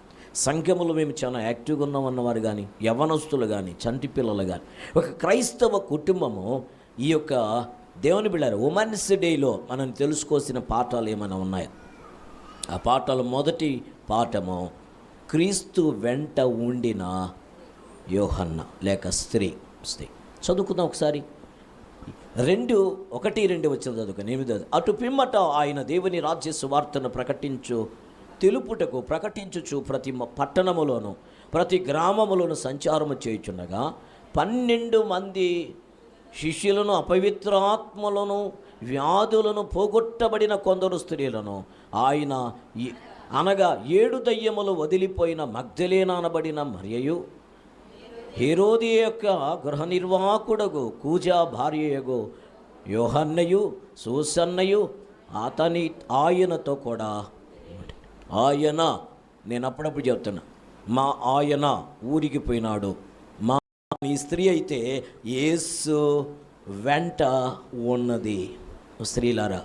సంఘములో మేము చాలా యాక్టివ్గా ఉన్నామన్నవారు కానీ, యవనస్తులు కానీ, చంటి పిల్లలు కానీ, ఒక క్రైస్తవ కుటుంబము ఈ యొక్క దేవుని బిడ్డలారా ఉమెన్స్ డేలో మనం తెలుసుకోవాల్సిన పాఠాలు ఏమైనా ఉన్నాయా? ఆ పాఠాలు మొదటి పాఠము క్రీస్తు వెంట ఉండిన యోహన్న లేక స్త్రీ. చదువుకుందాం ఒకసారి. 1-2 వచ్చిన చదువుకుని 8. అటు పిమ్మట ఆయన దేవుని రాజ్య సువార్తను ప్రకటించుచు ప్రతి పట్టణములోను ప్రతి గ్రామములోను సంచారము చేయుచుండగా 12 మంది శిష్యులను, అపవిత్రాత్మలను, వ్యాధులను పోగొట్టబడిన కొందరు స్త్రీలను ఆయన అనగా 7 దయ్యములు వదిలిపోయిన మగ్దలేన అనబడిన మరియయు, హేరోది యొక్క గృహ నిర్వాహకుడగు కూజా భార్యయగు యోహన్నయు, సూసన్నయు ఆయనతో కూడా. ఆయన, నేను అప్పుడప్పుడు చెప్తున్నా, మా ఆయన ఊరికి పోయినాడు. ఈ స్త్రీ అయితే యేసు వెంట ఉన్నది. స్త్రీలారా,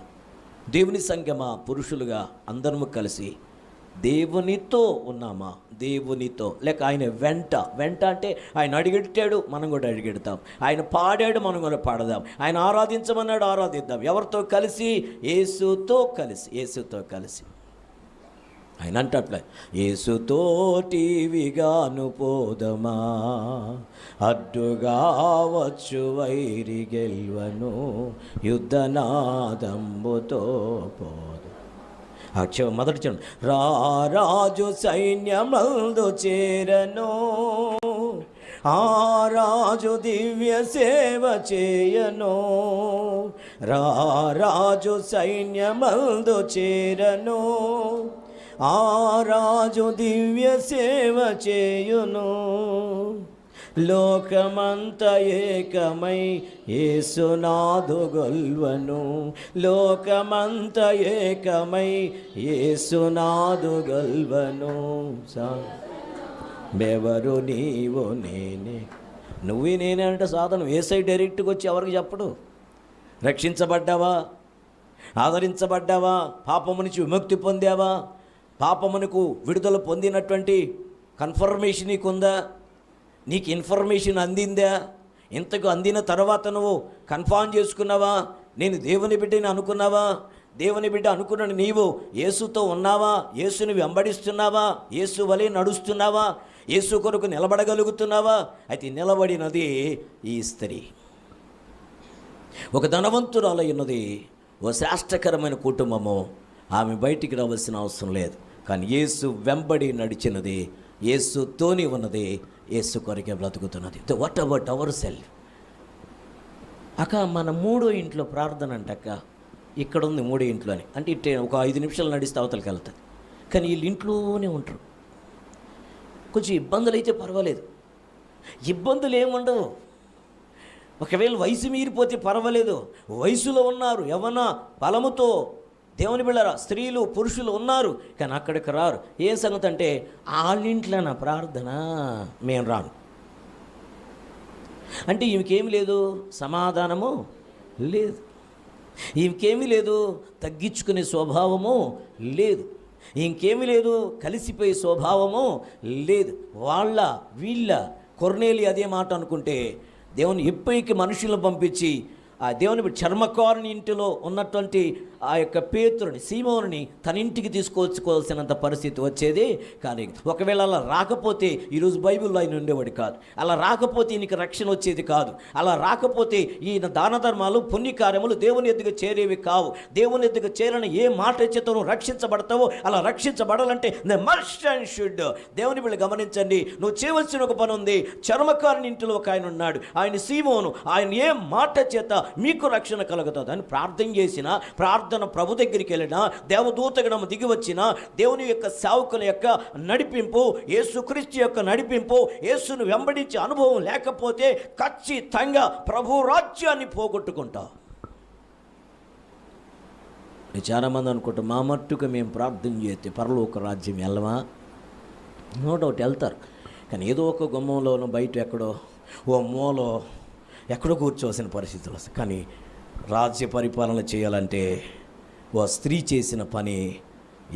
దేవుని సంఘమా, పురుషులుగా అందరము కలిసి దేవునితో ఉన్నామా? దేవునితో లేక ఆయన వెంట అంటే ఆయన అడిగెట్టాడు, మనం కూడా అడిగెడతాం. ఆయన పాడాడు, మనం కూడా పాడదాం. ఆయన ఆరాధించమన్నాడు, ఆరాధిద్దాం. ఎవరితో కలిసి? యేసుతో కలిసి. ఆయన అంటట్లే, యేసుతోటివిగాను పోదమా, అడ్డుగా వచ్చు వైరి గెల్వను, యుద్ధనాదంబుతో పోదు. మొదటి చూడండి. రాజు సైన్యమందు చేరను, ఆ రాజు దివ్య సేవ చేయను. రాజు సైన్యమందు చేరను, ఆ రాజు దివ్య సేవ చేయును. లోకమంత ఏకమై యేసునాథు గొల్వను, లోకమంత ఏకమై యేసునాథు గొల్వను. బెవరు నీవు నేనే, నువ్వే నేనే అంటే సాధనం. ఏసై డైరెక్ట్గా వచ్చి ఎవరికి చెప్పడు. రక్షించబడ్డావా, ఆదరించబడ్డావా, పాపము నుంచి విముక్తి పొందావా, పాపమునకు విడుదల పొందినటువంటి కన్ఫర్మేషన్ నీకుందా? నీకు ఇన్ఫర్మేషన్ అందిందా? ఇంతకు అందిన తర్వాత నువ్వు కన్ఫర్మ్ చేసుకున్నావా? నేను దేవుని బిడ్డని అనుకున్నావా? దేవుని బిడ్డ అనుకున్న నీవు యేసుతో ఉన్నావా? యేసుని వెంబడిస్తున్నావా? యేసు వలె నడుస్తున్నావా? యేసు కొరకు నిలబడగలుగుతున్నావా? అయితే నిలబడినది ఈ స్త్రీ. ఒక ధనవంతురాలై ఉన్నది, ఓ శ్రేష్టకరమైన కుటుంబము. ఆమె బయటికి రావాల్సిన అవసరం లేదు. కానీ యేసు వెంబడి నడిచినది, యేసుతోని ఉన్నది, యేసు కొరకే బ్రతుకుతున్నది. What about our self? అక్క, మన 3వ ఇంట్లో ప్రార్థన అంటక్క ఇక్కడ ఉంది, 3వ ఇంట్లోనే. అంటే ఇట్టే ఒక 5 నిమిషాలు నడిస్తే అవతలకి వెళ్తుంది. కానీ వీళ్ళు ఇంట్లోనే ఉంటారు. కొంచెం ఇబ్బందులు అయితే పర్వాలేదు, ఇబ్బందులు ఏముండవు. ఒకవేళ వయసు మీరిపోతే పర్వాలేదు. వయసులో ఉన్నారు, యవ్వన బలముతో దేవుని బిళ్ళరా స్త్రీలు పురుషులు ఉన్నారు, కానీ అక్కడికి రారు. ఏం సంగతి అంటే వాళ్ళింట్లో నా ప్రార్థన, మేము రాను. అంటే ఈమెకేమి లేదు, సమాధానము లేదు, ఈమెకేమీ లేదు, తగ్గించుకునే స్వభావము లేదు, ఇంకేమీ లేదు, కలిసిపోయే స్వభావము లేదు. వీళ్ళ కొర్నేలి అదే మాట అనుకుంటే దేవుని ఎప్పటికీ మనుషులను పంపించి ఆ దేవుని చర్మకారుని ఇంటిలో ఉన్నటువంటి ఆ యొక్క పేతురుని, సీమోనుని తన ఇంటికి తీసుకొచ్చుకోవాల్సినంత పరిస్థితి వచ్చేది. కానీ ఒకవేళ అలా రాకపోతే ఈరోజు బైబిల్లో ఆయన ఉండేవాడు కాదు, అలా రాకపోతే ఈయనకి రక్షణ వచ్చేది కాదు, అలా రాకపోతే ఈయన దాన ధర్మాలు పుణ్యకార్యములు దేవుని ఎద్దుకు చేరేవి కావు. దేవుని ఎద్దుకు చేరని ఏ మాట చేత నువ్వు రక్షించబడతావో అలా రక్షించబడాలంటే ద మర్షన్ షుడ్. దేవుని వీళ్ళు గమనించండి, నువ్వు చేయవలసిన ఒక పని ఉంది. చర్మకారుని ఇంటిలో ఒక ఆయన ఉన్నాడు, ఆయన సీమోను. ఆయన ఏ మాట చేత మీకు రక్షణ కలుగుతుంది అని ప్రార్థన చేసిన, ప్రార్థన ప్రభు దగ్గరికి వెళ్ళిన, దేవదూతగణం దిగి వచ్చిన, దేవుని యొక్క సేవకుల యొక్క నడిపింపు, యేసుక్రీస్తు యొక్క నడిపింపు, యేసును వెంబడించే అనుభవం లేకపోతే ఖచ్చితంగా ప్రభు రాజ్యాన్ని పోగొట్టుకుంటాం. చాలామంది అనుకుంటాం మా మట్టుకు మేము ప్రార్థన చేస్తే పరలోక రాజ్యం వెళ్ళమా? నో డౌట్ వెళ్తారు, కానీ ఏదో ఒక గుమ్మంలోనో బయట ఎక్కడో ఓ మూలో ఎక్కడో కూర్చోవలసిన పరిస్థితులు వస్తాయి. కానీ రాజ్య పరిపాలన చేయాలంటే ఓ స్త్రీ చేసిన పని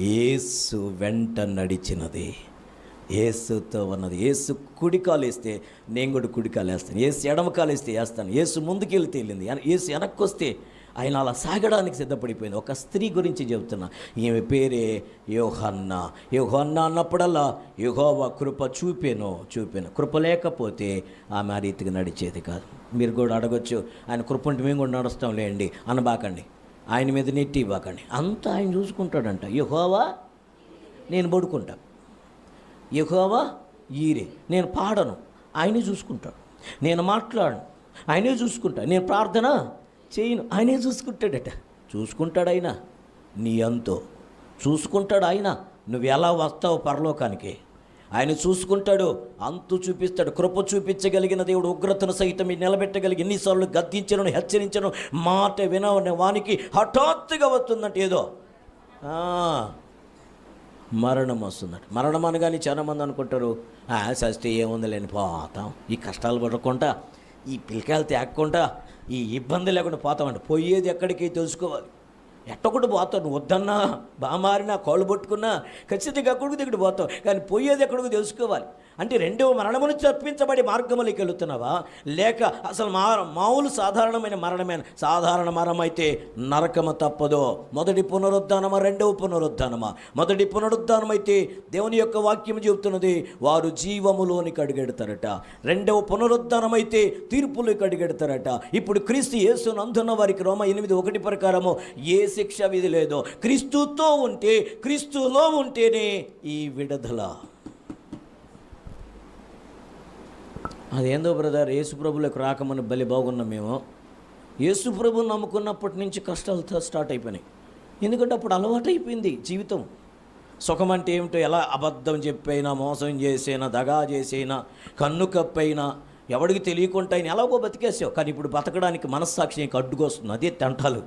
యేసు వెంట నడిచినది, యేసుతో ఉన్నది. యేసు కుడికాలు వేస్తే నేను కూడా కుడికాలు వేస్తాను, యేసు ఎడమకాలు వేస్తే వేస్తాను, యేసు ముందుకెళ్తే వెళ్ళింది, యేసు వెనక్కి వస్తే ఆయన అలా సాగడానికి సిద్ధపడిపోయింది. ఒక స్త్రీ గురించి చెబుతున్నా, ఈమె పేరే యోహన్నా. యోహన్నా అన్నప్పుడల్లా యెహోవా కృప చూపాను. కృప లేకపోతే ఆమె ఆ రీతిగా నడిచేది కాదు. మీరు కూడా అడగొచ్చు, ఆయన కృప ఉంటే మేము కూడా నడుస్తాం లేండి అనబాకండి, ఆయన మీద నెట్టి ఇవ్వకండి. అంతా ఆయన చూసుకుంటాడంట. యెహోవా నేను పడుకుంటా, యెహోవా ఈరే నేను పాడను, ఆయనే చూసుకుంటాడు. నేను మాట్లాడను, ఆయనే చూసుకుంటా. నేను ప్రార్థన చేయను, ఆయనే చూసుకుంటాడట. చూసుకుంటాడు ఆయన, నీ అంతో చూసుకుంటాడు ఆయన. నువ్వు ఎలా వస్తావు పరలోకానికి ఆయన చూసుకుంటాడు, అంతు చూపిస్తాడు. కృప చూపించగలిగిన దేవుడు ఉగ్రతను సైతం నిలబెట్టగలిగి ఎన్నిసార్లు గద్దించను, హెచ్చరించను, మాట వినవని వానికి హఠాత్తుగా వస్తుందంటే ఏదో మరణం వస్తుందట. మరణం అనగానే చాలామంది అనుకుంటారు సస్తే ఏముంది లేని పోతాం, ఈ కష్టాలు పడకుండా, ఈ పిల్లకాయలు తేక్కుండా, ఈ ఇబ్బంది లేకుండా పోతామంటే పోయేది ఎక్కడికి తెలుసుకోవాలి. ఎట్టొకటి పోతావు, నువ్వు వద్దన్నా బామారినా కాళ్ళు పట్టుకున్నా ఖచ్చితంగా అక్కడికి దగ్గర పోతావు, కానీ పోయేది ఎక్కడికి తెలుసుకోవాలి. అంటే రెండవ మరణమును తప్పించబడి మార్గములకి వెళుతున్నావా, లేక అసలు మామూలు సాధారణమైన మరణమైన సాధారణ మరణం అయితే నరకము తప్పదో. మొదటి పునరుద్ధానమా రెండవ పునరుద్ధానమా? మొదటి పునరుద్ధానం అయితే దేవుని యొక్క వాక్యం చెబుతున్నది వారు జీవములోనికి అడుగెడతారట. రెండవ పునరుద్ధానం అయితే తీర్పులోకి అడుగెడతారట. ఇప్పుడు క్రీస్తు యేసును అందున్న వారికి రోమా 8:1 ప్రకారము ఏ శిక్ష విధి లేదో. క్రీస్తుతో ఉంటే, క్రీస్తులో ఉంటేనే ఈ విడుదల. అదేందో బ్రదర్, యేసుప్రభులకు రాకమని బలి బాగున్నాం మేము. యేసుప్రభుని నమ్ముకున్నప్పటి నుంచి కష్టాలతో స్టార్ట్ అయిపోయినాయి. ఎందుకంటే అప్పుడు అలవాటు అయిపోయింది జీవితం. సుఖం అంటే ఏమిటో, ఎలా అబద్ధం చెప్పైనా, మోసం చేసైనా, దగా చేసైనా, కన్ను కప్పైనా, ఎవడికి తెలియకుండా ఆయన ఎలాగో బతికేసావు. కానీ ఇప్పుడు బతకడానికి మనస్సాక్షి అడ్డుకొస్తుంది. అదే తంటాలు.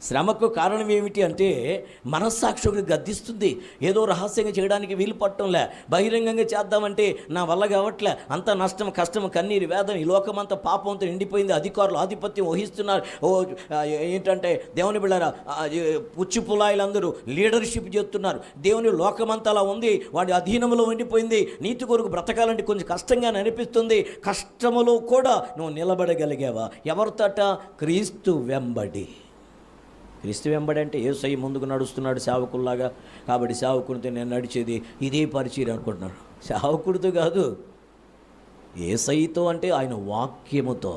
శ్రమకు కారణం ఏమిటి అంటే మనస్సాక్షి ఒకటి గద్దిస్తుంది. ఏదో రహస్యంగా చేయడానికి వీలు పట్టంలే, బహిరంగంగా చేద్దామంటే నా వల్ల కావట్లే, అంత నష్టం, కష్టం, కన్నీరు, వేదన, ఈ లోకమంతా పాపంతో నిండిపోయింది. అధికారులు ఆధిపత్యం వహిస్తున్నారు. ఏంటంటే దేవుని బిళ్ళారా, పుచ్చి పులాయిలందరూ లీడర్షిప్ చేస్తున్నారు. దేవుని లోకమంతా అలా ఉంది, వాడి అధీనంలో ఉండిపోయింది. నీతి కొరకు బ్రతకాలంటే కొంచెం కష్టంగానే అనిపిస్తుంది. కష్టములో కూడా నువ్వు నిలబడగలిగావా? ఎవరితోట? క్రీస్తు వెంబడి. క్రీస్తు వెంబడి అంటే యేసయ్య ముందుకు నడుస్తున్నాడు సేవకుల్లాగా, కాబట్టి సేవకుడితో నేను నడిచేది ఇదే పరిచయం అనుకుంటున్నాడు. సేవకుడితో కాదు, యేసయ్యతో అంటే ఆయన వాక్యముతో,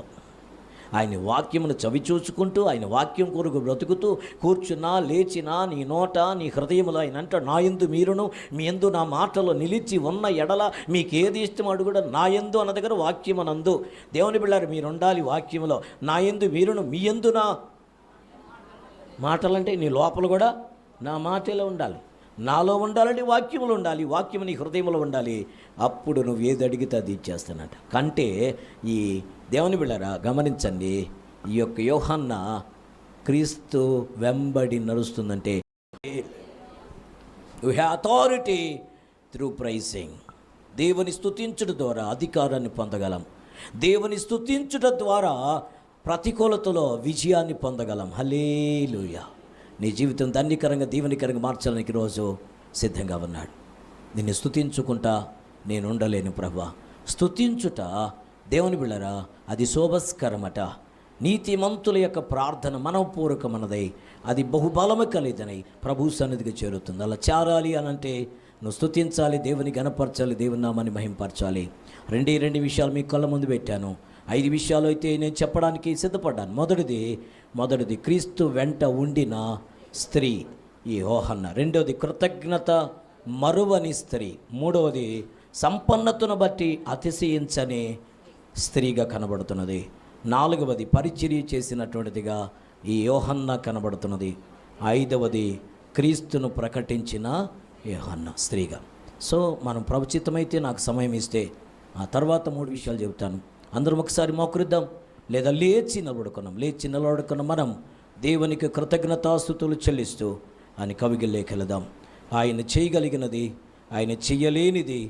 ఆయన వాక్యమును చవిచూచుకుంటూ, ఆయన వాక్యం కొరకు బ్రతుకుతూ, కూర్చున్నా లేచినా నీ నోట నీ హృదయములో ఆయన అంటాడు, నా యందు మీరును మీ యందు నా మాటలో నిలిచి ఉన్న ఎడల మీకు ఏది ఇష్టం అడుగుడ నా యందు అన్న దగ్గర వాక్యమునందు. దేవుని బిళ్ళారు, మీరు ఉండాలి వాక్యములో. నా యందు మీరును మీ యందు నా మాటలంటే నీ లోపల కూడా నా మాటలో ఉండాలి, నాలో ఉండాలంటే వాక్యములు ఉండాలి, వాక్యము నీ హృదయంలో ఉండాలి. అప్పుడు నువ్వు ఏది అడిగితే అది ఇచ్చేస్తానట. కంటే ఈ దేవుని బిళ్ళారా గమనించండి, ఈ యొక్క యోహన్నా క్రీస్తు వెంబడి నడుస్తుందంటే we have authority through praising. దేవుని స్తుతించడం ద్వారా అధికారాన్ని పొందగలం. దేవుని స్తుతించుట ద్వారా ప్రతికూలతలో విజయాన్ని పొందగలం. హల్లెలూయా. నీ జీవితం ధన్యకరంగా దీవెనకరంగా మార్చడానికి రోజు సిద్ధంగా ఉన్నాడు. నిన్ను స్తుతించుకుంటా నేను ఉండలేను ప్రభువా. స్తుతించుట దేవుని బిళ్ళరా అది శోభస్కరమట. నీతిమంతుల యొక్క ప్రార్థన మనఃపూర్వకమన్నదై అది బహుబలము కలిదనై ప్రభు సన్నిధికి చేరుతుంది. అలా చేరాలి అనంటే నువ్వు స్తుతించాలి, దేవుని గణపరచాలి, దేవుని నామాన్ని మహింపరచాలి. రెండు విషయాలు మీ కళ్ళ ముందు పెట్టాను. 5 విషయాలు అయితే నేను చెప్పడానికి సిద్ధపడ్డాను. మొదటిది క్రీస్తు వెంట ఉండిన స్త్రీ ఈ యోహన్న. రెండవది కృతజ్ఞత మరువని స్త్రీ. మూడవది సంపన్నతను బట్టి అతిశయించని స్త్రీగా కనబడుతున్నది. 4వది పరిచర్య చేసినటువంటిదిగా ఈ యోహన్న కనబడుతున్నది. 5వది క్రీస్తును ప్రకటించిన యోహన్న స్త్రీగా. సో మనం ప్రభుచితమైతే నాకు సమయం ఇస్తే ఆ తర్వాత 3 విషయాలు చెబుతాను. అందరం ఒకసారి మోకరిద్దాం, లేదా లేచి నిలబడుకున్నాం. మనం దేవునికి కృతజ్ఞతాస్తుతులు చెల్లిస్తూ అని కవిగిల్లేకెళదాం. ఆయన చేయగలిగినది, ఆయన చెయ్యలేనిది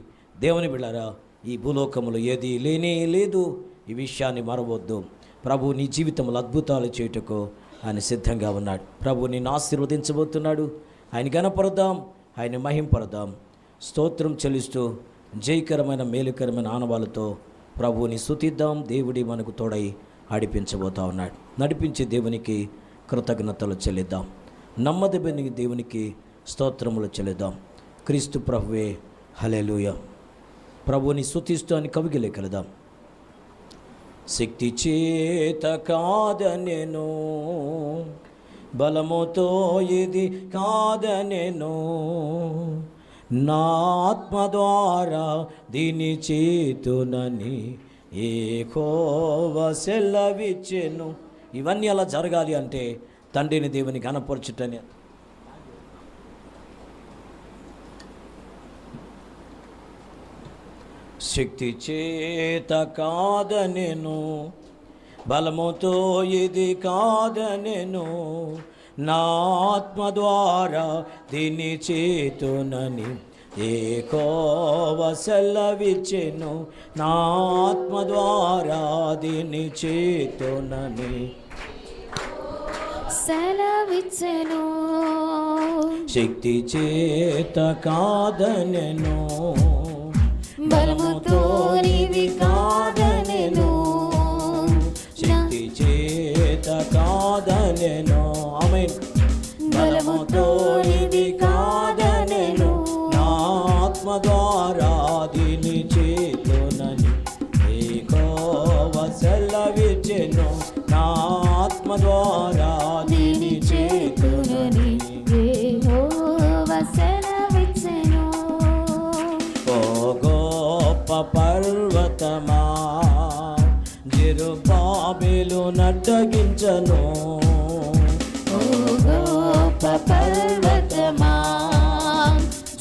దేవుని బిళ్ళారా ఈ భూలోకములో ఏది లేనే లేదు. ఈ విషయాన్ని మరవద్దు. ప్రభు నీ జీవితంలో అద్భుతాలు చేయుటకు ఆయన సిద్ధంగా ఉన్నాడు. ప్రభు నిన్ను ఆశీర్వదించబోతున్నాడు. ఆయన గణపరదాం, ఆయన మహింపరదాం. స్తోత్రం చెల్లిస్తూ జయకరమైన మేలుకరమైన ఆనవాళ్ళతో ప్రభువుని స్తుతిద్దాం. దేవుడి మనకు తోడై ఆడిపించబోతా ఉన్నాడు. నడిపించే దేవునికి కృతజ్ఞతలు చెల్లిద్దాం. నమ్మదగిన దేవునికి స్తోత్రములు చెల్లిద్దాం. క్రీస్తు ప్రభువే హల్లెలూయా. ప్రభువుని స్తుతిస్తూ అని కవిగిలేకెళదాం. శక్తి చేత కాదనెను, బలముతో ఇది కాదనెను, నా ఆత్మ ద్వారా దీని చేతునని యెహోవా సెలవిచ్చెను. ఇవన్నీ అలా జరగాలి అంటే తండ్రిని దేవుని కనపరచుటని. శక్తి చేత కాదనెను, బలముతో ఇది కాదనెను, నా ఆత్మ ద్వారా దీని చేతునని యెహోవా సెలవిచ్చెను. నా ఆత్మ ద్వారా దీని చేతునని సెలవిచ్చెను. శక్తి చేత కాదనెను, బలముతో ఇది కాదనెను, శక్తి చేత కాదనెను. ఆమేన్. బలముతో ఇది కాదనెను, నా ఆత్మ ద్వారా దీని చేతునని యెహోవా సెలవిచ్చెను. నా ఆత్మ ద్వారా దీని చేతునని యెహోవా సెలవిచ్చెను. ఓ గొప్ప పర్వతమా జెరుబ్బాబెలు నడ్డగించను, ఓ గొప్ప పర్వతమా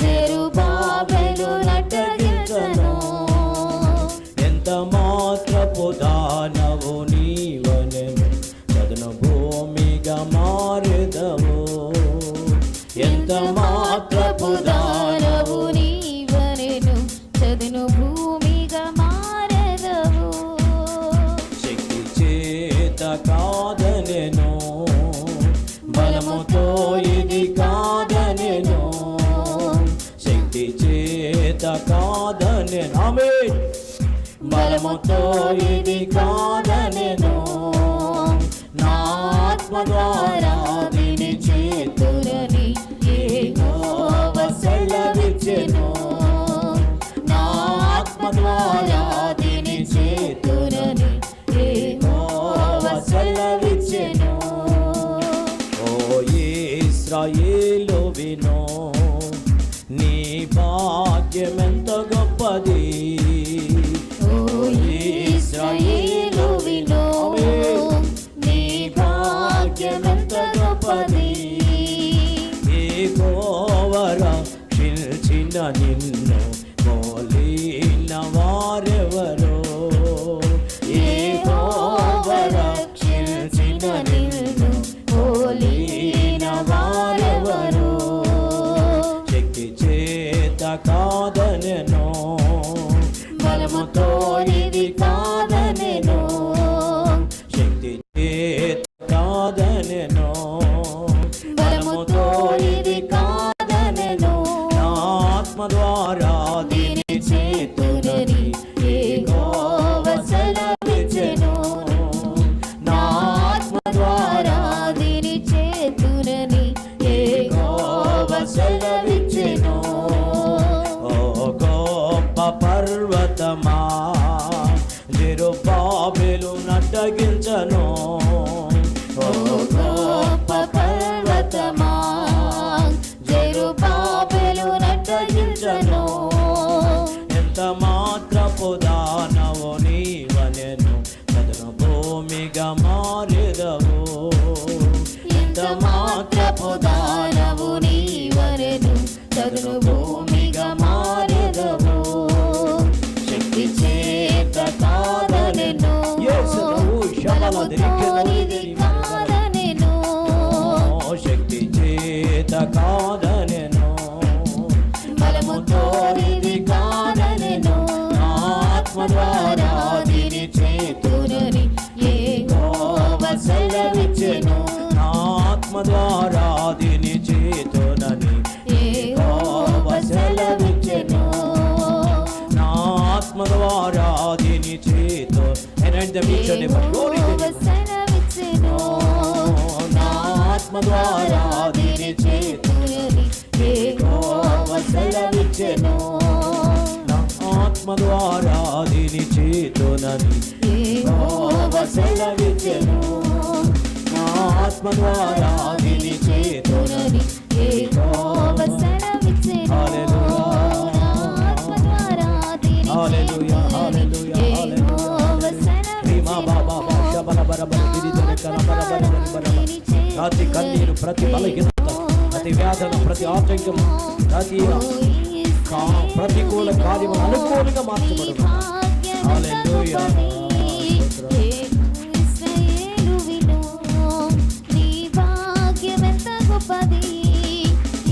జెరుబ్బాబెలు నడ్డగించను, ఎంత మాత్రపు దానవు నీవనెను, చదును భూమిగా మారెదవు. ఎంత మాత్రపు దానవు నీవనెను, చదును భూమిగా మారెదవు. శక్తి చేత కాదనెను, బలముతో ఇది కాదనెను, శక్తి చేత కాదనెను. ఆమేన్. బలముతో ఇది కాదనెను, నా ఆత్మ ద్వారా దీని చేతునని యెహోవా సెలవిచ్చెను. నా ఆత్మ ద్వారా దీని చేతునని యెహోవా సెలవిచ్చెను. ఓ ఇశ్రాయేలు వినో, నీ భాగ్యమెంత గొప్పది. ఓ ఇశ్రాయేలు వినో, నీ భాగ్యమెంత గొప్పది. యెహోవా రక్షించిన నిన్ను మోలిన వారెవరో, యెహోవా రక్షించిన నిన్ను మోలిన వారెవరో. శక్తి చేత కాదనెను, బలముతో ఇది కాదనెను, ద్వారా దీని చేతునని యెహోవా సెలవిచ్చెను. నా ఆత్మ ద్వారా దీని చేతునని యెహోవా సెలవిచ్చెను. ఓ గొప్ప పర్వతమా జెరుబ్బాబెలు నడ్డగించను. ఓ గొప్ప పర్వతమా జెరుబ్బాబెలు నడ్డగించెను. ఎంత మాత్రపు దానవు నీవనెను చదును భూమిగా మారెదవు. ఇంత మాత్రపు దానవు నీవనెను చదును భూమిగా మారెదవు. శక్తి చేత కాదనెను, బలముతోనిది కాదనెను. శక్తి చేత కాదనెను, బలముతోనిది కాదనెను. ఆత్మ ద్వారా దీని చేతునని యెహోవా సెలవిచ్చెను. నా ఆత్మ ద్వారా దీని చేతునని యెహోవా సెలవిచ్చెను. నా ఆత్మ ద్వారా దీని చేతు యెహోవా సెలవిచ్చెను. నా ఆత్మ ద్వారా దీని చేతునని యెహోవా సెలవిచ్చెను. నా ఆత్మ ద్వారా దీని చేతునని యెహోవా సెలవిచ్చెను. నా ఆత్మ ద్వారా దీని చేతునని యెహోవా సెలవిచ్చెను. నా ఆత్మ ద్వారా దీని హల్లెలూయా, చేతునని హల్లెలూయా, యెహోవా సెలవిచ్చెను. ప్రతి కన్నీరు, ప్రతి బలహీనత, ప్రతి వేదన, ప్రతి ఆటంకము, ప్రతికూల కార్యము అనుకూలంగా మార్చబడును. హల్లెలూయా. ఇశ్రాయేలు విను, నీ భాగ్యమెంత గొప్పది.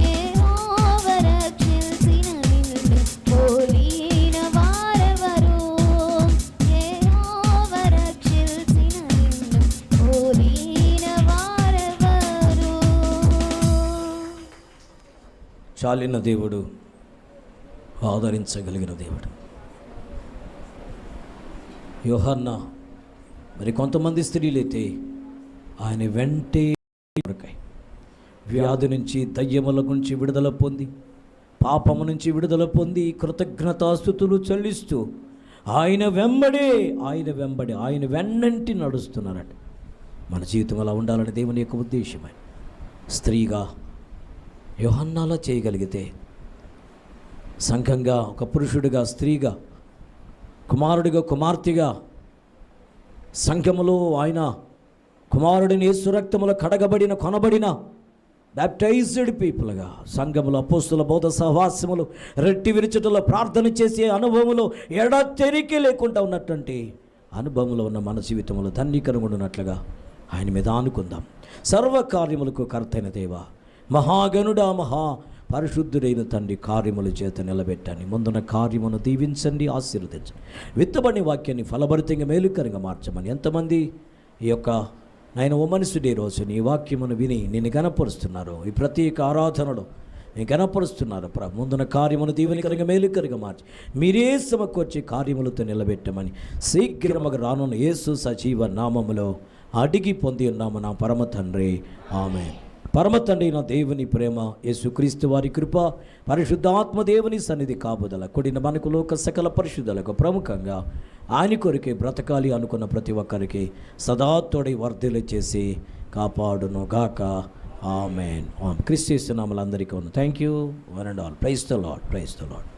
యెహోవా రక్షించిన నిన్ను పోలిన వారెవరు. యెహోవా రక్షించిన నిన్ను పోలిన వారెవరు. చాలిన దేవుడు, ఆదరించగలిగిన దేవుడు. యోహన్న మరి కొంతమంది స్త్రీలైతే ఆయన వెంటే వ్యాధి నుంచి, దయ్యముల నుంచి విడుదల పొంది, పాపము నుంచి విడుదల పొంది కృతజ్ఞతాస్తుతులు చెల్లిస్తూ ఆయన వెన్నంటి నడుస్తున్నారట. మన జీవితం అలా ఉండాలని దేవుని యొక్క ఉద్దేశమే. స్త్రీగా యోహన్నాలా చేయగలిగితే, సంఘంగా ఒక పురుషుడిగా, స్త్రీగా, కుమారుడిగా, కుమార్తెగా, సంఘములో ఆయన కుమారుడిని యేసు రక్తములో కడగబడిన, కొనబడిన బ్యాప్టైజ్డ్ పీపుల్గా, సంఘములో అపోస్తుల బోధ సహవాసములు, రెట్టి విరుచుటలో, ప్రార్థన చేసే అనుభవములో ఎడతెరిక లేకుండా ఉన్నటువంటి అనుభవంలో ఉన్న మన జీవితంలో ధన్యకరంగా ఉన్నట్లుగా ఆయన మీద ఆనుకుందాం. సర్వకార్యములకు కర్తైన దేవా, మహాగణుడా, మహా పరిశుద్ధుడైన తండ్రి, కార్యముల చేత నిలబెట్టండి. ముందున్న కార్యమును దీవించండి, ఆశీర్వదించండి. విత్తబడిన వాక్యాన్ని ఫలభరితంగా మేలుకరంగా మార్చమని ఎంతమంది ఈ యొక్క నాయన ఓ మనుషుడే రోజు నీ వాక్యమును విని నిన్ను గణపరుస్తున్నారు, ఈ ప్రత్యేక ఆరాధనలో నేను గణపరుస్తున్నారు. ముందున్న కార్యమును దీవెనకరంగా మేలుకరంగా మార్చి మీరే సమకూర్చి కార్యములతో నిలబెట్టమని శీఘ్రముగా రానున్న యేసు సజీవ నామములో అడిగి పొంది ఉన్నాము నా పరమ తండ్రి, ఆమేన్. పరమ తండ్రి నా దేవుని ప్రేమ, యేసుక్రీస్తు వారి కృప, పరిశుద్ధాత్మ దేవుని సన్నిధి కాపుదల కూడిన మనకు లోక సకల పరిశుద్ధులకు ప్రముఖంగా ఆయన కొరికే బ్రతకాలి అనుకున్న ప్రతి ఒక్కరికి సదా తోడి వర్ధిల్లు చేసి కాపాడును గాక. ఆమేన్. క్రీస్తు యేసు నామములో అందరికీ thank you. One and all. Praise the Lord. Praise the lord.